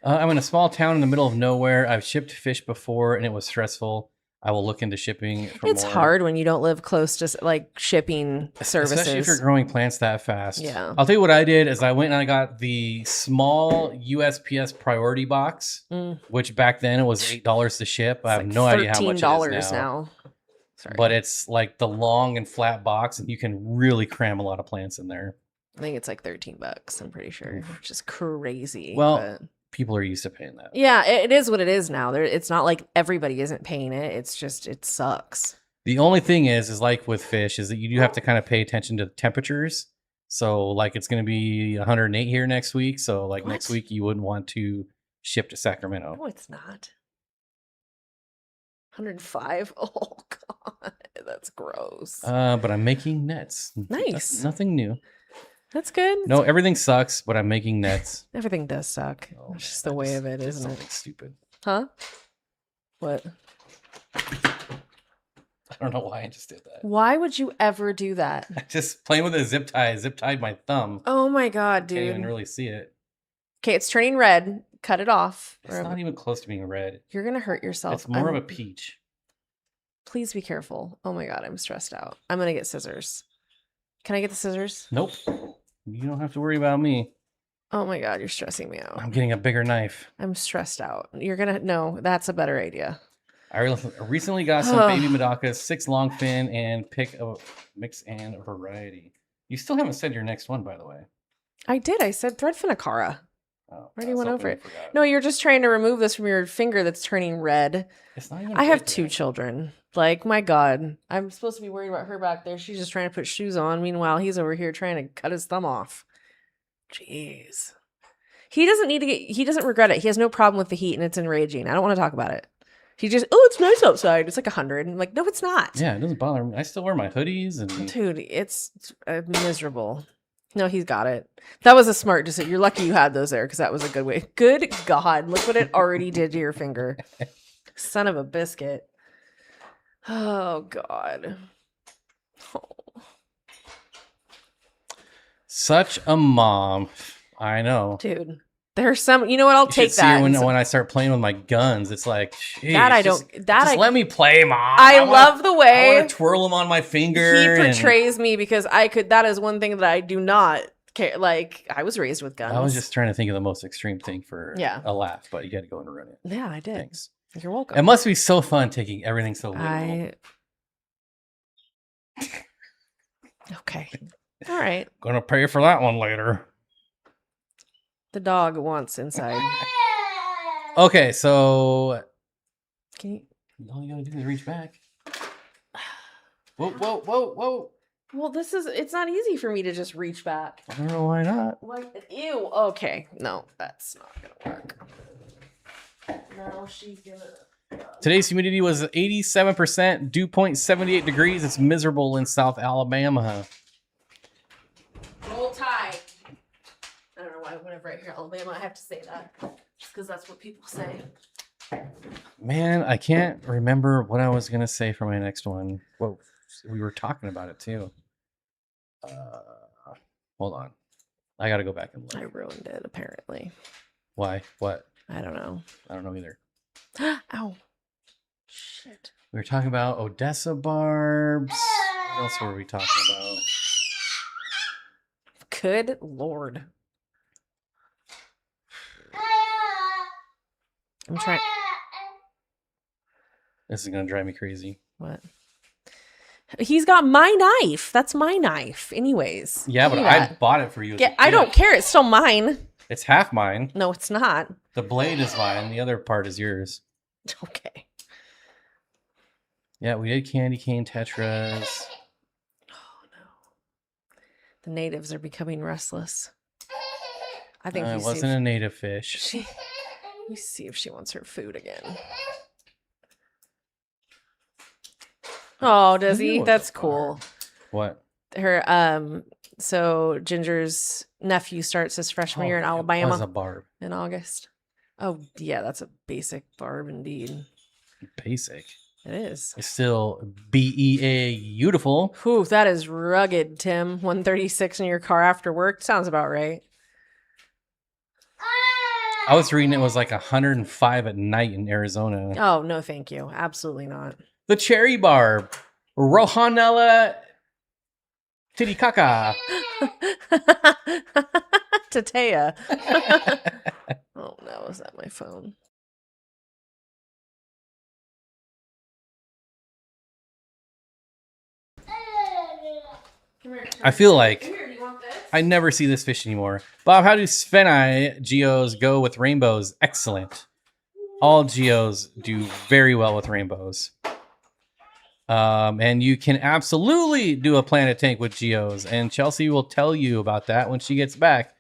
[SPEAKER 1] I'm in a small town in the middle of nowhere. I've shipped fish before, and it was stressful. I will look into shipping for
[SPEAKER 2] It's
[SPEAKER 1] more.
[SPEAKER 2] hard when you don't live close to like shipping services.
[SPEAKER 1] Especially if you're growing plants that fast.
[SPEAKER 2] Yeah.
[SPEAKER 1] I'll tell you what I did is I went and I got the small USPS priority box, which back then it was $8 to ship. I have no idea how much it is now.
[SPEAKER 2] Sorry.
[SPEAKER 1] But it's like the long and flat box, and you can really cram a lot of plants in there.
[SPEAKER 2] I think it's like $13, I'm pretty sure. Which is crazy.
[SPEAKER 1] Well, people are used to paying that.
[SPEAKER 2] Yeah, it is what it is now. It's not like everybody isn't paying it. It's just, it sucks.
[SPEAKER 1] The only thing is like with fish, is that you do have to kind of pay attention to the temperatures. So like it's going to be 108 here next week. So like next week you wouldn't want to ship to Sacramento.
[SPEAKER 2] No, it's not. 105? Oh, God. That's gross.
[SPEAKER 1] But I'm making nets.
[SPEAKER 2] Nice.
[SPEAKER 1] Nothing new.
[SPEAKER 2] That's good.
[SPEAKER 1] No, everything sucks, but I'm making nets.
[SPEAKER 2] Everything does suck.
[SPEAKER 1] Oh,
[SPEAKER 2] it's just the way of it, isn't it?
[SPEAKER 1] Something stupid.
[SPEAKER 2] Huh? What?
[SPEAKER 1] I don't know why I just did that.
[SPEAKER 2] Why would you ever do that?
[SPEAKER 1] Just playing with a zip tie. I zip tied my thumb.
[SPEAKER 2] Oh my God, dude.
[SPEAKER 1] Can't even really see it.
[SPEAKER 2] Okay, it's turning red. Cut it off.
[SPEAKER 1] It's not even close to being red.
[SPEAKER 2] You're going to hurt yourself.
[SPEAKER 1] It's more of a peach.
[SPEAKER 2] Please be careful. Oh my God, I'm stressed out. I'm going to get scissors. Can I get the scissors?
[SPEAKER 1] Nope. You don't have to worry about me.
[SPEAKER 2] Oh my God, you're stressing me out.
[SPEAKER 1] I'm getting a bigger knife.
[SPEAKER 2] I'm stressed out. You're going to, no, that's a better idea.
[SPEAKER 1] I recently got some baby Madakas, 6 longfin, and pick a mix and a variety. You still haven't said your next one, by the way.
[SPEAKER 2] I did. I said threadfinicara.
[SPEAKER 1] Oh,
[SPEAKER 2] already went over it. No, you're just trying to remove this from your finger that's turning red.
[SPEAKER 1] It's not even
[SPEAKER 2] I have 2 children. Like, my God. I'm supposed to be worried about her back there. She's just trying to put shoes on. Meanwhile, he's over here trying to cut his thumb off. Jeez. He doesn't need to get, he doesn't regret it. He has no problem with the heat and it's enraging. I don't want to talk about it. He just, oh, it's nice outside. It's like 100. I'm like, no, it's not.
[SPEAKER 1] Yeah, it doesn't bother me. I still wear my hoodies. And
[SPEAKER 2] dude, it's miserable. No, he's got it. That was a smart decision. You're lucky you had those there because that was a good way. Good God. Look what it already did to your finger. Son of a biscuit. Oh, God. Oh.
[SPEAKER 1] Such a mom. I know.
[SPEAKER 2] Dude. There's some, you know what? I'll take that.
[SPEAKER 1] See when I start playing with my guns, it's like, geez,
[SPEAKER 2] that I don't. Just
[SPEAKER 1] let me play, Mom.
[SPEAKER 2] I love the way
[SPEAKER 1] I want to twirl them on my finger.
[SPEAKER 2] He portrays me because I could. That is one thing that I do not care. Like I was raised with guns.
[SPEAKER 1] I was just trying to think of the most extreme thing for
[SPEAKER 2] a
[SPEAKER 1] laugh, but you got to go and run it.
[SPEAKER 2] Yeah, I did.
[SPEAKER 1] Thanks.
[SPEAKER 2] You're welcome.
[SPEAKER 1] It must be so fun taking everything so literal.
[SPEAKER 2] Okay. All right.
[SPEAKER 1] Gonna pay for that one later.
[SPEAKER 2] The dog wants inside.
[SPEAKER 1] Okay, so
[SPEAKER 2] can you?
[SPEAKER 1] All you gotta do is reach back. Whoa, whoa, whoa, whoa.
[SPEAKER 2] Well, it's not easy for me to just reach back.
[SPEAKER 1] I don't know why not.
[SPEAKER 2] Like, ew. Okay. No, that's not gonna work. No, she's gonna.
[SPEAKER 1] Today's humidity was 87%, dew point 78 degrees. It's miserable in South Alabama.
[SPEAKER 2] Roll Tide. I don't know why whenever I hear Alabama, I have to say that. Just because that's what people say.
[SPEAKER 1] Man, I can't remember what I was going to say for my next one. Well, we were talking about it too. Hold on. I got to go back and look.
[SPEAKER 2] I ruined it, apparently.
[SPEAKER 1] Why? What?
[SPEAKER 2] I don't know.
[SPEAKER 1] I don't know either.
[SPEAKER 2] Ow. Shit.
[SPEAKER 1] We were talking about Odessa barbs. What else were we talking about?
[SPEAKER 2] Good Lord. I'm trying.
[SPEAKER 1] This is going to drive me crazy.
[SPEAKER 2] What? He's got my knife. That's my knife. Anyways.
[SPEAKER 1] Yeah, but I bought it for you.
[SPEAKER 2] Yeah, I don't care. It's still mine.
[SPEAKER 1] It's half mine.
[SPEAKER 2] No, it's not.
[SPEAKER 1] The blade is mine. The other part is yours.
[SPEAKER 2] Okay.
[SPEAKER 1] Yeah, we did candy cane tetras.
[SPEAKER 2] Oh, no. The natives are becoming restless. I think
[SPEAKER 1] it wasn't a native fish.
[SPEAKER 2] Let me see if she wants her food again. Oh, does he? That's cool.
[SPEAKER 1] What?
[SPEAKER 2] Her so Ginger's nephew starts his freshman year in Alabama.
[SPEAKER 1] It was a barb.
[SPEAKER 2] In August. Oh, yeah, that's a basic barb indeed.
[SPEAKER 1] Basic.
[SPEAKER 2] It is.
[SPEAKER 1] It's still beautiful.
[SPEAKER 2] Whew, that is rugged, Tim. 136 in your car after work. Sounds about right.
[SPEAKER 1] I was reading it was like 105 at night in Arizona.
[SPEAKER 2] Oh, no, thank you. Absolutely not.
[SPEAKER 1] The cherry barb. Rohanella Titicaca.
[SPEAKER 2] Tatea. Oh, no. Is that my phone?
[SPEAKER 1] I feel like I never see this fish anymore. Bob, how do Svenai geos go with rainbows? Excellent. All geos do very well with rainbows. And you can absolutely do a planet tank with geos. And Chelsea will tell you about that when she gets back.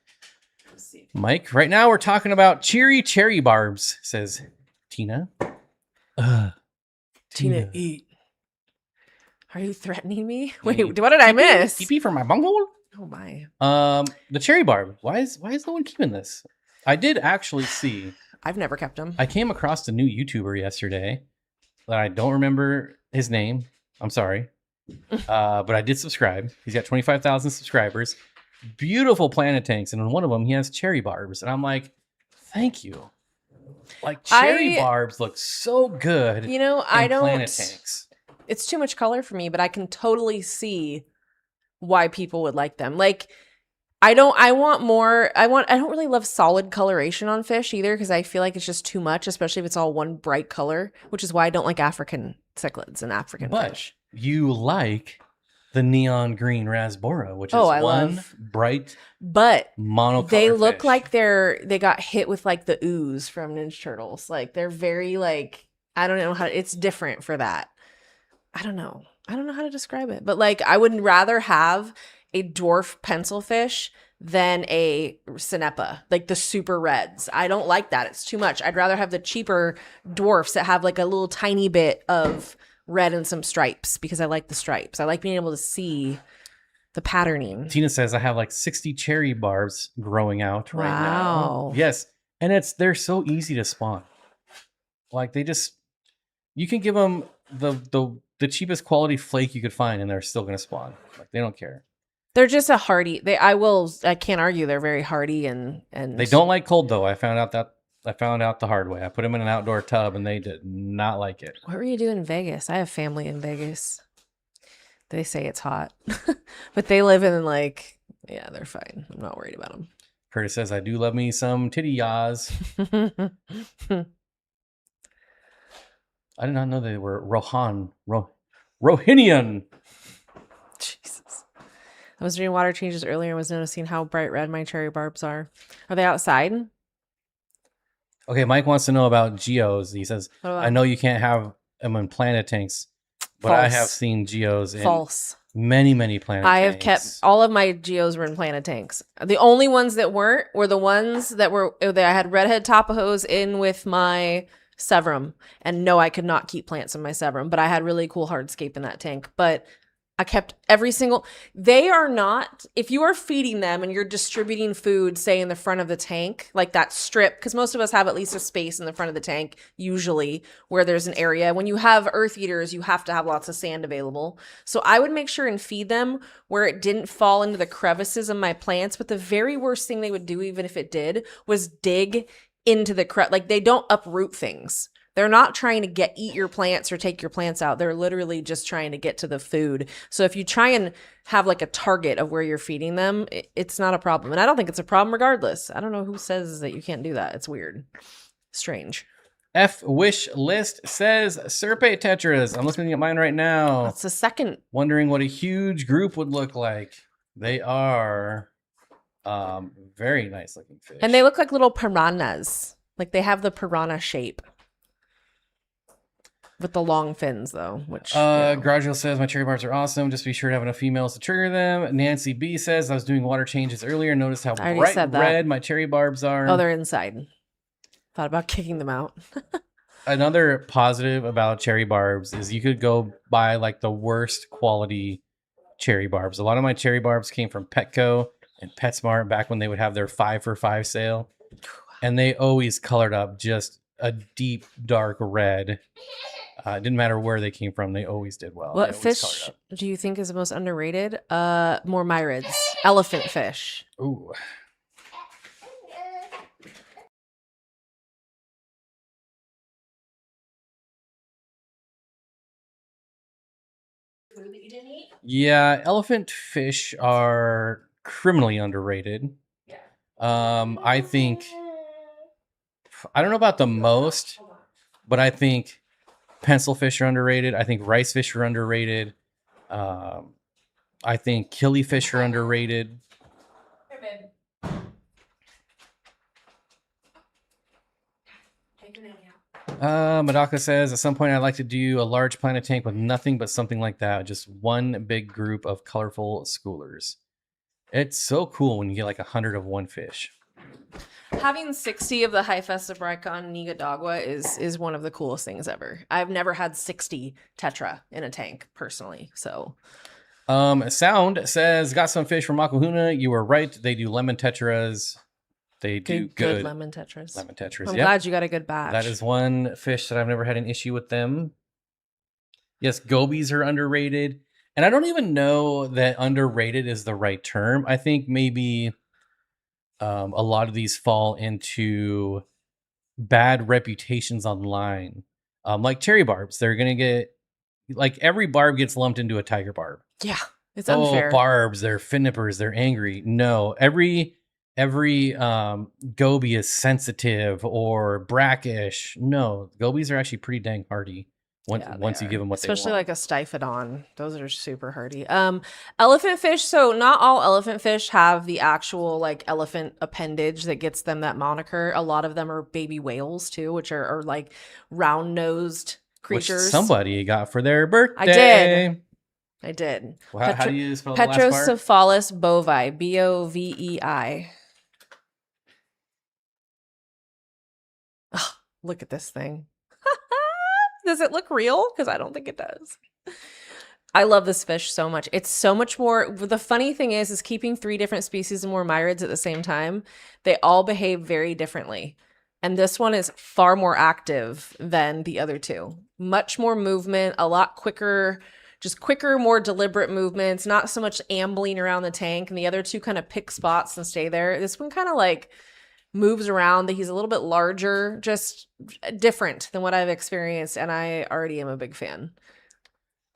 [SPEAKER 1] Mike, right now we're talking about cheery cherry barbs, says Tina.
[SPEAKER 2] Tina, eat. Are you threatening me? Wait, what did I miss?
[SPEAKER 1] TP for my bunghole?
[SPEAKER 2] Oh my.
[SPEAKER 1] The cherry barb. Why is no one keeping this? I did actually see.
[SPEAKER 2] I've never kept them.
[SPEAKER 1] I came across a new YouTuber yesterday that I don't remember his name. I'm sorry. But I did subscribe. He's got 25,000 subscribers. Beautiful planet tanks. And in one of them, he has cherry barbs. And I'm like, thank you. Like, cherry barbs look so good.
[SPEAKER 2] You know, I don't.
[SPEAKER 1] Planet tanks.
[SPEAKER 2] It's too much color for me, but I can totally see why people would like them. Like, I don't really love solid coloration on fish either, because I feel like it's just too much, especially if it's all one bright color, which is why I don't like African cichlids and African fish.
[SPEAKER 1] You like the neon green rasbora, which is bright monocolor
[SPEAKER 2] they look
[SPEAKER 1] fish.
[SPEAKER 2] Like they got hit with like the ooze from Ninja Turtles. Like, they're very like, I don't know how it's different for that. I don't know how to describe it, but like, I would rather have a dwarf pencilfish than a Cinepa, like the super reds. I don't like that. It's too much. I'd rather have the cheaper dwarfs that have like a little tiny bit of red and some stripes, because I like the stripes. I like being able to see the patterning.
[SPEAKER 1] Tina says I have like 60 cherry barbs growing out right now. Yes. And they're so easy to spawn. Like, you can give them the cheapest quality flake you could find and they're still going to spawn. Like, they don't care.
[SPEAKER 2] They're just a hardy. I can't argue. They're very hardy and
[SPEAKER 1] they don't like cold though. I found out the hard way. I put them in an outdoor tub and they did not like it.
[SPEAKER 2] What were you doing in Vegas? I have family in Vegas. They say it's hot, but they live in they're fine. I'm not worried about them.
[SPEAKER 1] Curtis says, I do love me some titty yas. I did not know they were Rohinian.
[SPEAKER 2] Jesus. I was doing water changes earlier and was noticing how bright red my cherry barbs are. Are they outside?
[SPEAKER 1] Okay, Mike wants to know about geos. He says, I know you can't have them in planet tanks, but I have seen geos in many, many planet tanks.
[SPEAKER 2] I have kept all of my geos were in planet tanks. The only ones that weren't were the ones that I had redhead Tapajos in with my Severum. And no, I could not keep plants in my Severum, but I had really cool hardscape in that tank. But I kept every single, they are not, if you are feeding them and you're distributing food, say in the front of the tank, like that strip, because most of us have at least a space in the front of the tank, usually where there's an area. When you have earth eaters, you have to have lots of sand available. So I would make sure and feed them where it didn't fall into the crevices of my plants. But the very worst thing they would do, even if it did, was dig into the like they don't uproot things. They're not trying to eat your plants or take your plants out. They're literally just trying to get to the food. So if you try and have like a target of where you're feeding them, it's not a problem. And I don't think it's a problem regardless. I don't know who says that you can't do that. It's weird. Strange.
[SPEAKER 1] F Wish List says Serpe Tetras. I'm looking at mine right now.
[SPEAKER 2] That's the second.
[SPEAKER 1] Wondering what a huge group would look like. They are very nice looking fish.
[SPEAKER 2] And they look like little piranhas. Like they have the piranha shape. With the long fins, though, which...
[SPEAKER 1] Gradual says, my cherry barbs are awesome. Just be sure to have enough females to trigger them. Nancy B says, I was doing water changes earlier. Noticed how bright red my cherry barbs are.
[SPEAKER 2] Oh, they're inside. Thought about kicking them out.
[SPEAKER 1] Another positive about cherry barbs is you could go buy, like, the worst quality cherry barbs. A lot of my cherry barbs came from Petco and PetSmart back when they would have their 5 for 5 sale. And they always colored up just a deep, dark red. It didn't matter where they came from. They always did well.
[SPEAKER 2] What fish do you think is the most underrated? More myrids. Elephant fish.
[SPEAKER 1] Ooh. Yeah, elephant fish are criminally underrated. I think, I don't know about the most, but I think pencil fish are underrated. I think rice fish are underrated. I think killifish are underrated. Madaka says, at some point I'd like to do a large planet tank with nothing but something like that. Just one big group of colorful schoolers. It's so cool when you get like 100 of one fish.
[SPEAKER 2] Having 60 of the Hyphesibrycon Nigadagua is one of the coolest things ever. I've never had 60 tetra in a tank personally. So,
[SPEAKER 1] Sound says, got some fish from Aquahuna. You were right. They do lemon tetras. They do good
[SPEAKER 2] lemon tetras.
[SPEAKER 1] Lemon tetras.
[SPEAKER 2] I'm glad you got a good batch.
[SPEAKER 1] That is one fish that I've never had an issue with them. Yes, gobies are underrated. And I don't even know that underrated is the right term. I think maybe a lot of these fall into bad reputations online. Like cherry barbs. They're going to get, like every barb gets lumped into a tiger barb.
[SPEAKER 2] Yeah, it's unfair.
[SPEAKER 1] Oh, barbs, they're fin nippers, they're angry. No, every goby is sensitive or brackish. No, gobies are actually pretty dang hardy once you give them what they want.
[SPEAKER 2] Especially like a Steenfott. Those are super hardy. Elephant fish. So not all elephant fish have the actual like elephant appendage that gets them that moniker. A lot of them are baby whales too, which are like round-nosed creatures.
[SPEAKER 1] Which somebody got for their birthday.
[SPEAKER 2] I did.
[SPEAKER 1] Well, how do you spell the last part?
[SPEAKER 2] Petrocephalus bovei. Bovei. Oh, look at this thing. Does it look real? Because I don't think it does. I love this fish so much. It's so much more. The funny thing is keeping 3 different species of more myrids at the same time. They all behave very differently. And this one is far more active than the other two. Much more movement, a lot quicker, just quicker, more deliberate movements, not so much ambling around the tank. And the other two kind of pick spots and stay there. This one kind of like moves around. He's a little bit larger, just different than what I've experienced. And I already am a big fan.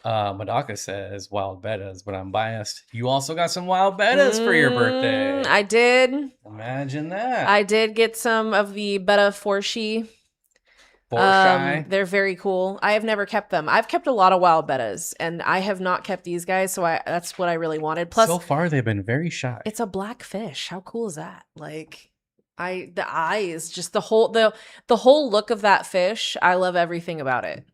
[SPEAKER 1] Madaka says wild bettas, but I'm biased. You also got some wild bettas for your birthday.
[SPEAKER 2] I did.
[SPEAKER 1] Imagine that.
[SPEAKER 2] I did get some of the betta forshi. They're very cool. I have never kept them. I've kept a lot of wild bettas, and I have not kept these guys, so that's what I really wanted. Plus,
[SPEAKER 1] so far they've been very shy.
[SPEAKER 2] It's a black fish. How cool is that? Like, the eyes, just the whole look of that fish. I love everything about it.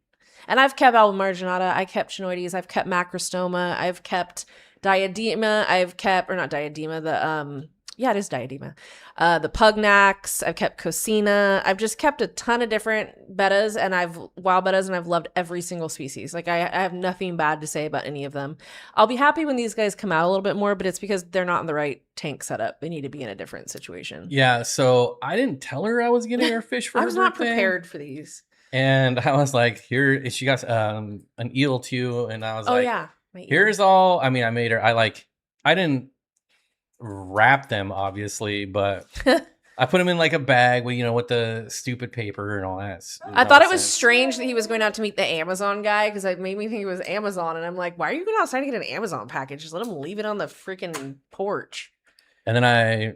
[SPEAKER 2] And I've kept albimarginata, I kept chinoides, I've kept macrostoma, I've kept diadema, not diadema, the Yeah, it is diadema. The Pugnacks. I've kept Cosina. I've just kept a ton of different bettas and wild bettas, and I've loved every single species. Like I have nothing bad to say about any of them. I'll be happy when these guys come out a little bit more, but it's because they're not in the right tank setup. They need to be in a different situation.
[SPEAKER 1] Yeah, so I didn't tell her I was getting her fish for
[SPEAKER 2] I
[SPEAKER 1] her
[SPEAKER 2] was not
[SPEAKER 1] birthday.
[SPEAKER 2] prepared for these.
[SPEAKER 1] And I was like, here, she got an eel too. And I was
[SPEAKER 2] Oh
[SPEAKER 1] like,
[SPEAKER 2] yeah.
[SPEAKER 1] here's all. I mean, I made her, I didn't wrap them, obviously, but I put them in like a bag with, with the stupid paper and all that.
[SPEAKER 2] I thought it was strange that he was going out to meet the Amazon guy because it made me think it was Amazon. And I'm like, why are you going outside to get an Amazon package? Just let him leave it on the freaking porch.
[SPEAKER 1] And then I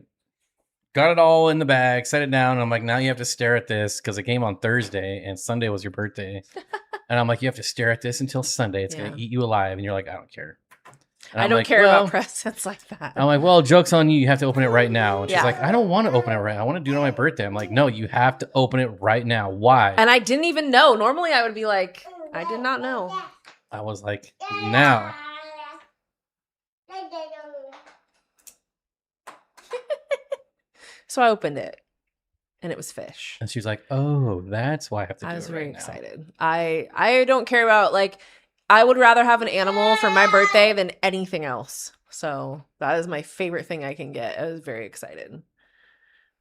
[SPEAKER 1] got it all in the bag, set it down. And I'm like, now you have to stare at this because it came on Thursday and Sunday was your birthday. And I'm like, you have to stare at this until Sunday. It's going to eat you alive. And you're like, I don't care. And
[SPEAKER 2] I don't care about presents like that.
[SPEAKER 1] I'm like, well, joke's on you. You have to open it right now. And she's like, I don't want to open it right now. I want to do it on my birthday. I'm like, no, you have to open it right now. Why?
[SPEAKER 2] And I didn't even know. Normally I would be like, I did not know.
[SPEAKER 1] I was like, now.
[SPEAKER 2] So I opened it. And it was fish.
[SPEAKER 1] And she's like, oh, that's why I have to do it.
[SPEAKER 2] I was
[SPEAKER 1] right
[SPEAKER 2] very
[SPEAKER 1] now.
[SPEAKER 2] excited. I don't care about, like, I would rather have an animal for my birthday than anything else. So that is my favorite thing I can get. I was very excited.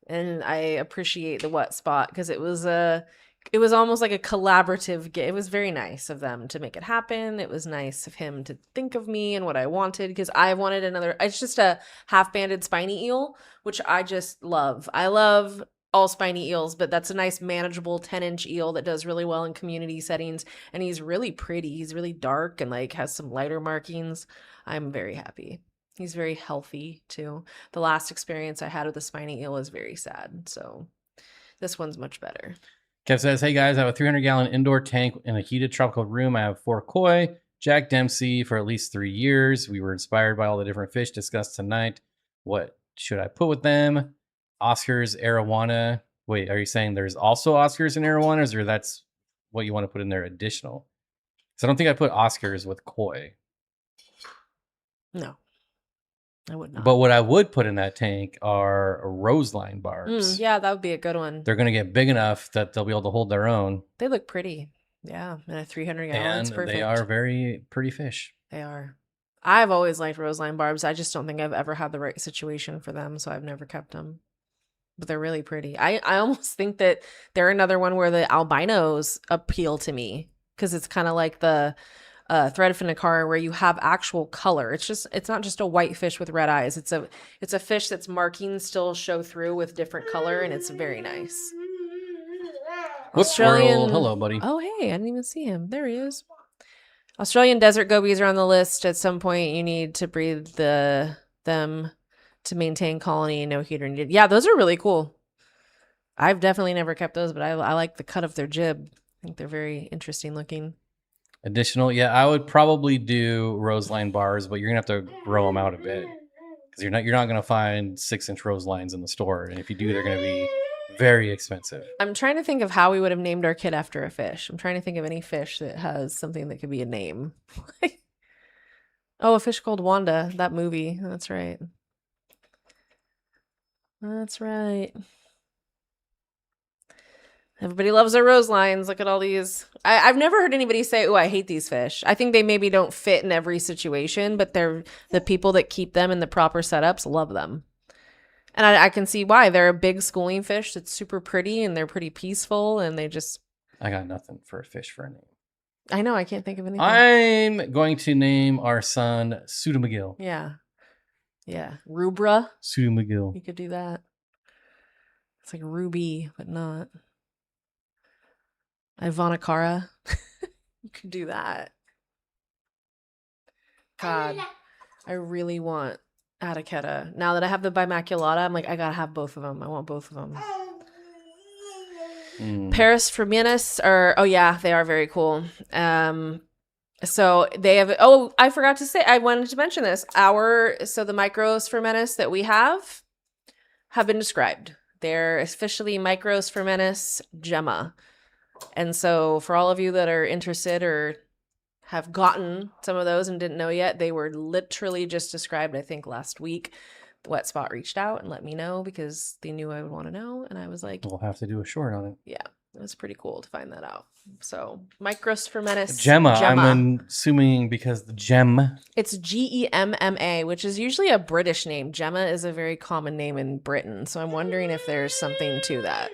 [SPEAKER 2] And I appreciate the wet spot because it was almost like a collaborative gift. It was very nice of them to make it happen. It was nice of him to think of me and what I wanted because I wanted it's just a half-banded spiny eel, which I just love. I love all spiny eels, but that's a nice manageable 10-inch eel that does really well in community settings. And he's really pretty. He's really dark and like has some lighter markings. I'm very happy. He's very healthy too. The last experience I had with the spiny eel was very sad. So this one's much better.
[SPEAKER 1] Kev says, hey guys, I have a 300-gallon indoor tank in a heated tropical room. I have 4 koi, Jack Dempsey for at least 3 years. We were inspired by all the different fish discussed tonight. What should I put with them? Oscars, arowana. Wait, are you saying there's also Oscars and arowanas, or that's what you want to put in there additional? Because I don't think I put Oscars with koi.
[SPEAKER 2] No, I would not.
[SPEAKER 1] But what I would put in that tank are roseline barbs.
[SPEAKER 2] Yeah, that would be a good one.
[SPEAKER 1] They're going to get big enough that they'll be able to hold their own.
[SPEAKER 2] They look pretty. Yeah, and a 300-gallon is perfect.
[SPEAKER 1] They are very pretty fish.
[SPEAKER 2] They are. I've always liked roseline barbs. I just don't think I've ever had the right situation for them, so I've never kept them. But they're really pretty. I almost think that they're another one where the albinos appeal to me because it's kind of like the thread finicara where you have actual color. It's not just a white fish with red eyes. It's a fish that's markings still show through with different color, and it's very nice.
[SPEAKER 1] Australian. Hello, buddy.
[SPEAKER 2] Oh, hey, I didn't even see him. There he is. Australian desert gobies are on the list. At some point, you need to breed them to maintain colony and no heater needed. Yeah, those are really cool. I've definitely never kept those, but I like the cut of their jib. I think they're very interesting looking.
[SPEAKER 1] Additional, yeah, I would probably do roseline bars, but you're gonna have to grow them out a bit because you're not gonna find 6-inch roselines in the store, and if you do, they're gonna be very expensive.
[SPEAKER 2] I'm trying to think of how we would have named our kid after a fish. I'm trying to think of any fish that has something that could be a name. Oh, a fish called Wanda. That movie. That's right. That's right. Everybody loves their roselines. Look at all these. I've never heard anybody say, oh, I hate these fish. I think they maybe don't fit in every situation, but they're the people that keep them in the proper setups love them. And I can see why. They're a big schooling fish that's super pretty and they're pretty peaceful and they just...
[SPEAKER 1] I got nothing for a fish for a name.
[SPEAKER 2] I know. I can't think of anything.
[SPEAKER 1] I'm going to name our son Suda McGill.
[SPEAKER 2] Yeah. Yeah. Rubra.
[SPEAKER 1] Suda McGill.
[SPEAKER 2] You could do that. It's like Ruby, but not. Ivanakara. You could do that. God, I really want Ataketa. Now that I have the bimaculata, I'm like, I gotta have both of them. I want both of them. Paris Ferminis are, oh yeah, they are very cool. So they have, oh, I forgot to say, I wanted to mention this. So the Micros Ferminis that we have been described. They're officially Micros Ferminis Gemma. And so for all of you that are interested or have gotten some of those and didn't know yet, they were literally just described, I think, last week. Wet Spot reached out and let me know because they knew I would want to know. And I was like,
[SPEAKER 1] We'll have to do a short on it.
[SPEAKER 2] yeah, it was pretty cool to find that out. So Microspermenis
[SPEAKER 1] Gemma. I'm assuming because the gem.
[SPEAKER 2] It's Gemma, which is usually a British name. Gemma is a very common name in Britain. So I'm wondering if there's something to that.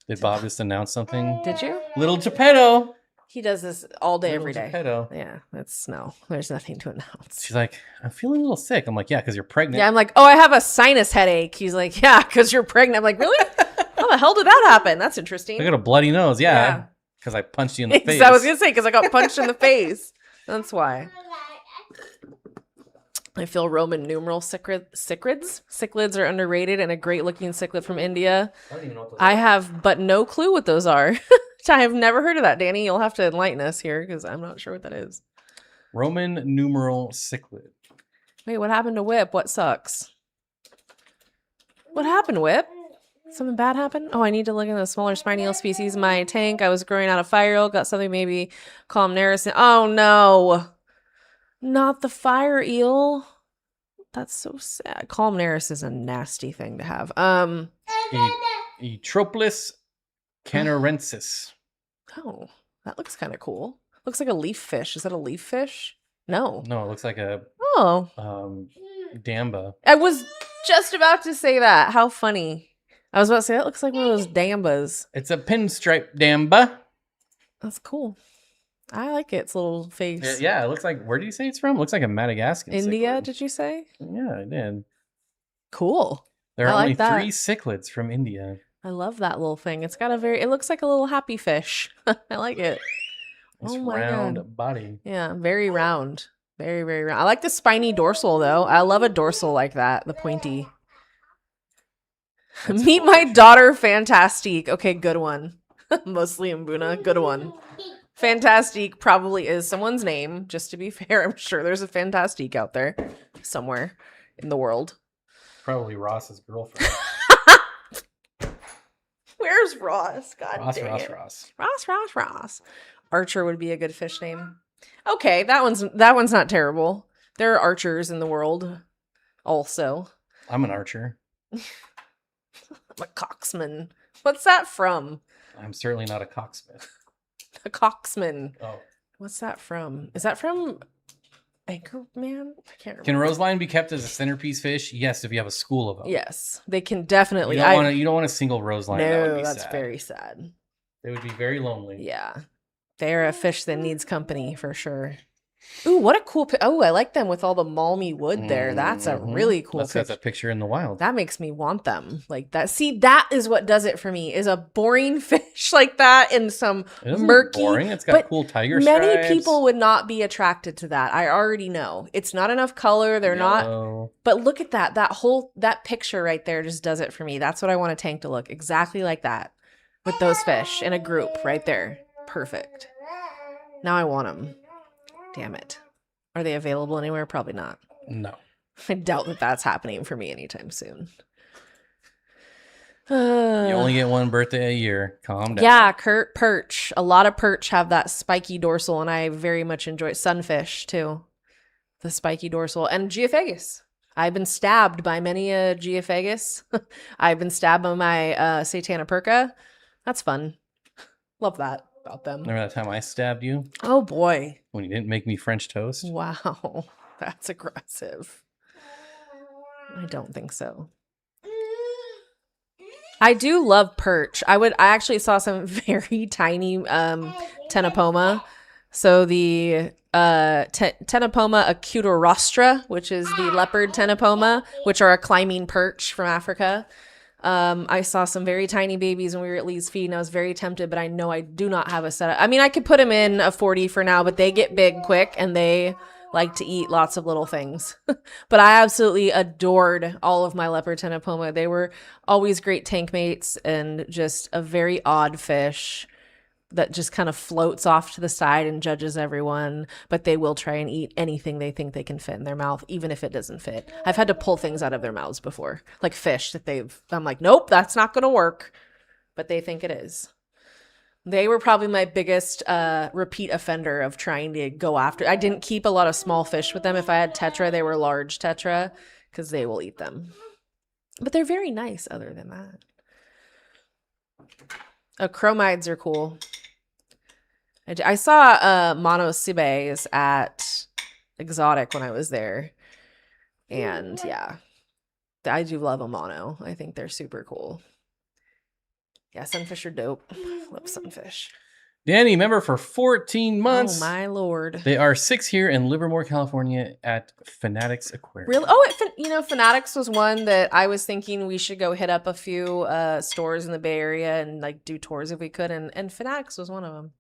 [SPEAKER 1] Did Bob just announce something?
[SPEAKER 2] Did you?
[SPEAKER 1] Little Geppetto.
[SPEAKER 2] He does this all day,
[SPEAKER 1] Little
[SPEAKER 2] every day.
[SPEAKER 1] Geppetto.
[SPEAKER 2] Yeah, there's nothing to announce.
[SPEAKER 1] She's like, I'm feeling a little sick. I'm like, yeah, because you're pregnant.
[SPEAKER 2] Yeah, I'm like, oh, I have a sinus headache. He's like, yeah, because you're pregnant. I'm like, really? How the hell did that happen? That's interesting.
[SPEAKER 1] I got a bloody nose. Yeah. Because I punched you in the face.
[SPEAKER 2] I was going to say, because I got punched in the face. That's why. I feel Roman numeral cichlids. Cichlids are underrated and a great looking cichlid from India.
[SPEAKER 1] I don't even know what those
[SPEAKER 2] I have but no clue what those are. I have never heard of that, Danny. You'll have to enlighten us here because I'm not sure what that is.
[SPEAKER 1] Roman numeral cichlid.
[SPEAKER 2] Wait, what happened to Whip? What sucks? What happened, Whip? Something bad happened? Oh, I need to look at the smaller spiny eel species in my tank. I was growing out of fire eel. Got something maybe columnaris. Oh, no. Not the fire eel. That's so sad. Columnaris is a nasty thing to have.
[SPEAKER 1] Etropolis canarensis.
[SPEAKER 2] Oh, that looks kind of cool. Looks like a leaf fish. Is that a leaf fish? No.
[SPEAKER 1] No, it looks like a damba.
[SPEAKER 2] I was just about to say that. How funny. I was about to say that looks like one of those dambas.
[SPEAKER 1] It's a pinstripe damba.
[SPEAKER 2] That's cool. I like its little face.
[SPEAKER 1] Yeah, it looks like, where do you say it's from? It looks like a Madagascar
[SPEAKER 2] India,
[SPEAKER 1] cichlid.
[SPEAKER 2] did you say?
[SPEAKER 1] Yeah, I did.
[SPEAKER 2] Cool.
[SPEAKER 1] There are
[SPEAKER 2] I like
[SPEAKER 1] only
[SPEAKER 2] that.
[SPEAKER 1] 3 cichlids from India.
[SPEAKER 2] I love that little thing. It's got it looks like a little happy fish. I like it.
[SPEAKER 1] Nice
[SPEAKER 2] Oh my
[SPEAKER 1] round
[SPEAKER 2] God.
[SPEAKER 1] body.
[SPEAKER 2] Yeah, very round. Very, very round. I like the spiny dorsal though. I love a dorsal like that, the pointy.
[SPEAKER 1] That's
[SPEAKER 2] Meet
[SPEAKER 1] cool.
[SPEAKER 2] my daughter, Fantastique. Okay, good one. Mostly Mbuna, good one. Fantastique probably is someone's name, just to be fair. I'm sure there's a Fantastique out there somewhere in the world.
[SPEAKER 1] Probably Ross's girlfriend.
[SPEAKER 2] Where's Ross? God
[SPEAKER 1] Ross,
[SPEAKER 2] dang
[SPEAKER 1] Ross,
[SPEAKER 2] it.
[SPEAKER 1] Ross.
[SPEAKER 2] Ross. Archer would be a good fish name. Okay, that one's not terrible. There are archers in the world also.
[SPEAKER 1] I'm an archer.
[SPEAKER 2] I'm a coxman. What's that from?
[SPEAKER 1] I'm certainly not a cocksmith.
[SPEAKER 2] A coxman.
[SPEAKER 1] Oh.
[SPEAKER 2] What's that from? Is that from Anchorman? I can't remember.
[SPEAKER 1] Can roseline be kept as a centerpiece fish? Yes, if you have a school of them.
[SPEAKER 2] Yes, they can definitely.
[SPEAKER 1] You don't want a single roseline.
[SPEAKER 2] No, that's very sad.
[SPEAKER 1] They would be very lonely.
[SPEAKER 2] Yeah. They're a fish that needs company for sure. Ooh, what a cool oh, I like them with all the malmy wood there. That's a really cool
[SPEAKER 1] That's a picture in the wild.
[SPEAKER 2] That makes me want them. Like that. See, that is what does it for me, is a boring fish like that in some murky.
[SPEAKER 1] Boring. It's got cool tiger stripes.
[SPEAKER 2] Many people would not be attracted to that. I already know. It's not enough color. They're not. But look at that. That picture right there just does it for me. That's what I want a tank to look exactly like that with those fish in a group right there. Perfect. Now I want them. Damn it. Are they available anywhere? Probably not.
[SPEAKER 1] No.
[SPEAKER 2] I doubt that that's happening for me anytime soon.
[SPEAKER 1] You only get one birthday a year. Calm down.
[SPEAKER 2] Yeah, perch. A lot of perch have that spiky dorsal, and I very much enjoy sunfish too. The spiky dorsal and Geophagus. I've been stabbed by many a Geophagus. I've been stabbed by my Satanoperca. That's fun. Love that about them.
[SPEAKER 1] Remember that time I stabbed you?
[SPEAKER 2] Oh boy.
[SPEAKER 1] When you didn't make me French toast?
[SPEAKER 2] Wow. That's aggressive. I don't think so. I do love perch. I actually saw some very tiny Tenopoma. So the Tenopoma acutorostra, which is the leopard Tenopoma, which are a climbing perch from Africa. I saw some very tiny babies when we were at Lee's Feed, and I was very tempted, but I know I do not have a setup. I mean, I could put them in a 40 for now, but they get big quick, and they like to eat lots of little things. But I absolutely adored all of my leopard Tenopoma. They were always great tank mates and just a very odd fish that just kind of floats off to the side and judges everyone, but they will try and eat anything they think they can fit in their mouth, even if it doesn't fit. I've had to pull things out of their mouths before, like fish that I'm like, nope, that's not going to work, but they think it is. They were probably my biggest repeat offender of trying to go after. I didn't keep a lot of small fish with them. If I had tetra, they were large tetra, because they will eat them. But they're very nice other than that. Chromides are cool. I saw monosibes at Exotic when I was there. And yeah, I do love a mono. I think they're super cool. Yeah, sunfish are dope. Love sunfish.
[SPEAKER 1] Danny, member for 14 months.
[SPEAKER 2] Oh my lord.
[SPEAKER 1] They are 6 here in Livermore, California at Fanatics Aquarium.
[SPEAKER 2] Really? Oh, Fanatics was one that I was thinking we should go hit up a few stores in the Bay Area and like do tours if we could. And Fanatics was one of them.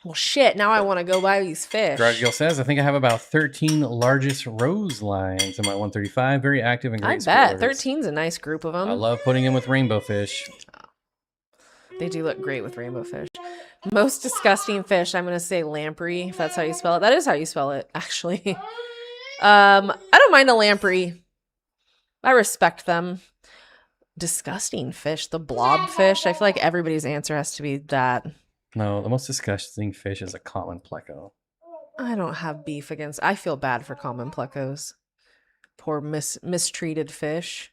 [SPEAKER 2] Well, shit. Now I want to go buy these fish.
[SPEAKER 1] Gargiel says, I think I have about 13 largest rose lines in my 135. Very active and great.
[SPEAKER 2] I bet 13's a nice group of them.
[SPEAKER 1] I love putting in with rainbow fish.
[SPEAKER 2] They do look great with rainbow fish. Most disgusting fish, I'm going to say lamprey, if that's how you spell it. That is how you spell it, actually. I don't mind a lamprey. I respect them. Disgusting fish, the blob fish. I feel like everybody's answer has to be that.
[SPEAKER 1] No, the most disgusting fish is a common pleco.
[SPEAKER 2] I don't have beef against. I feel bad for common plecos. Poor mistreated fish.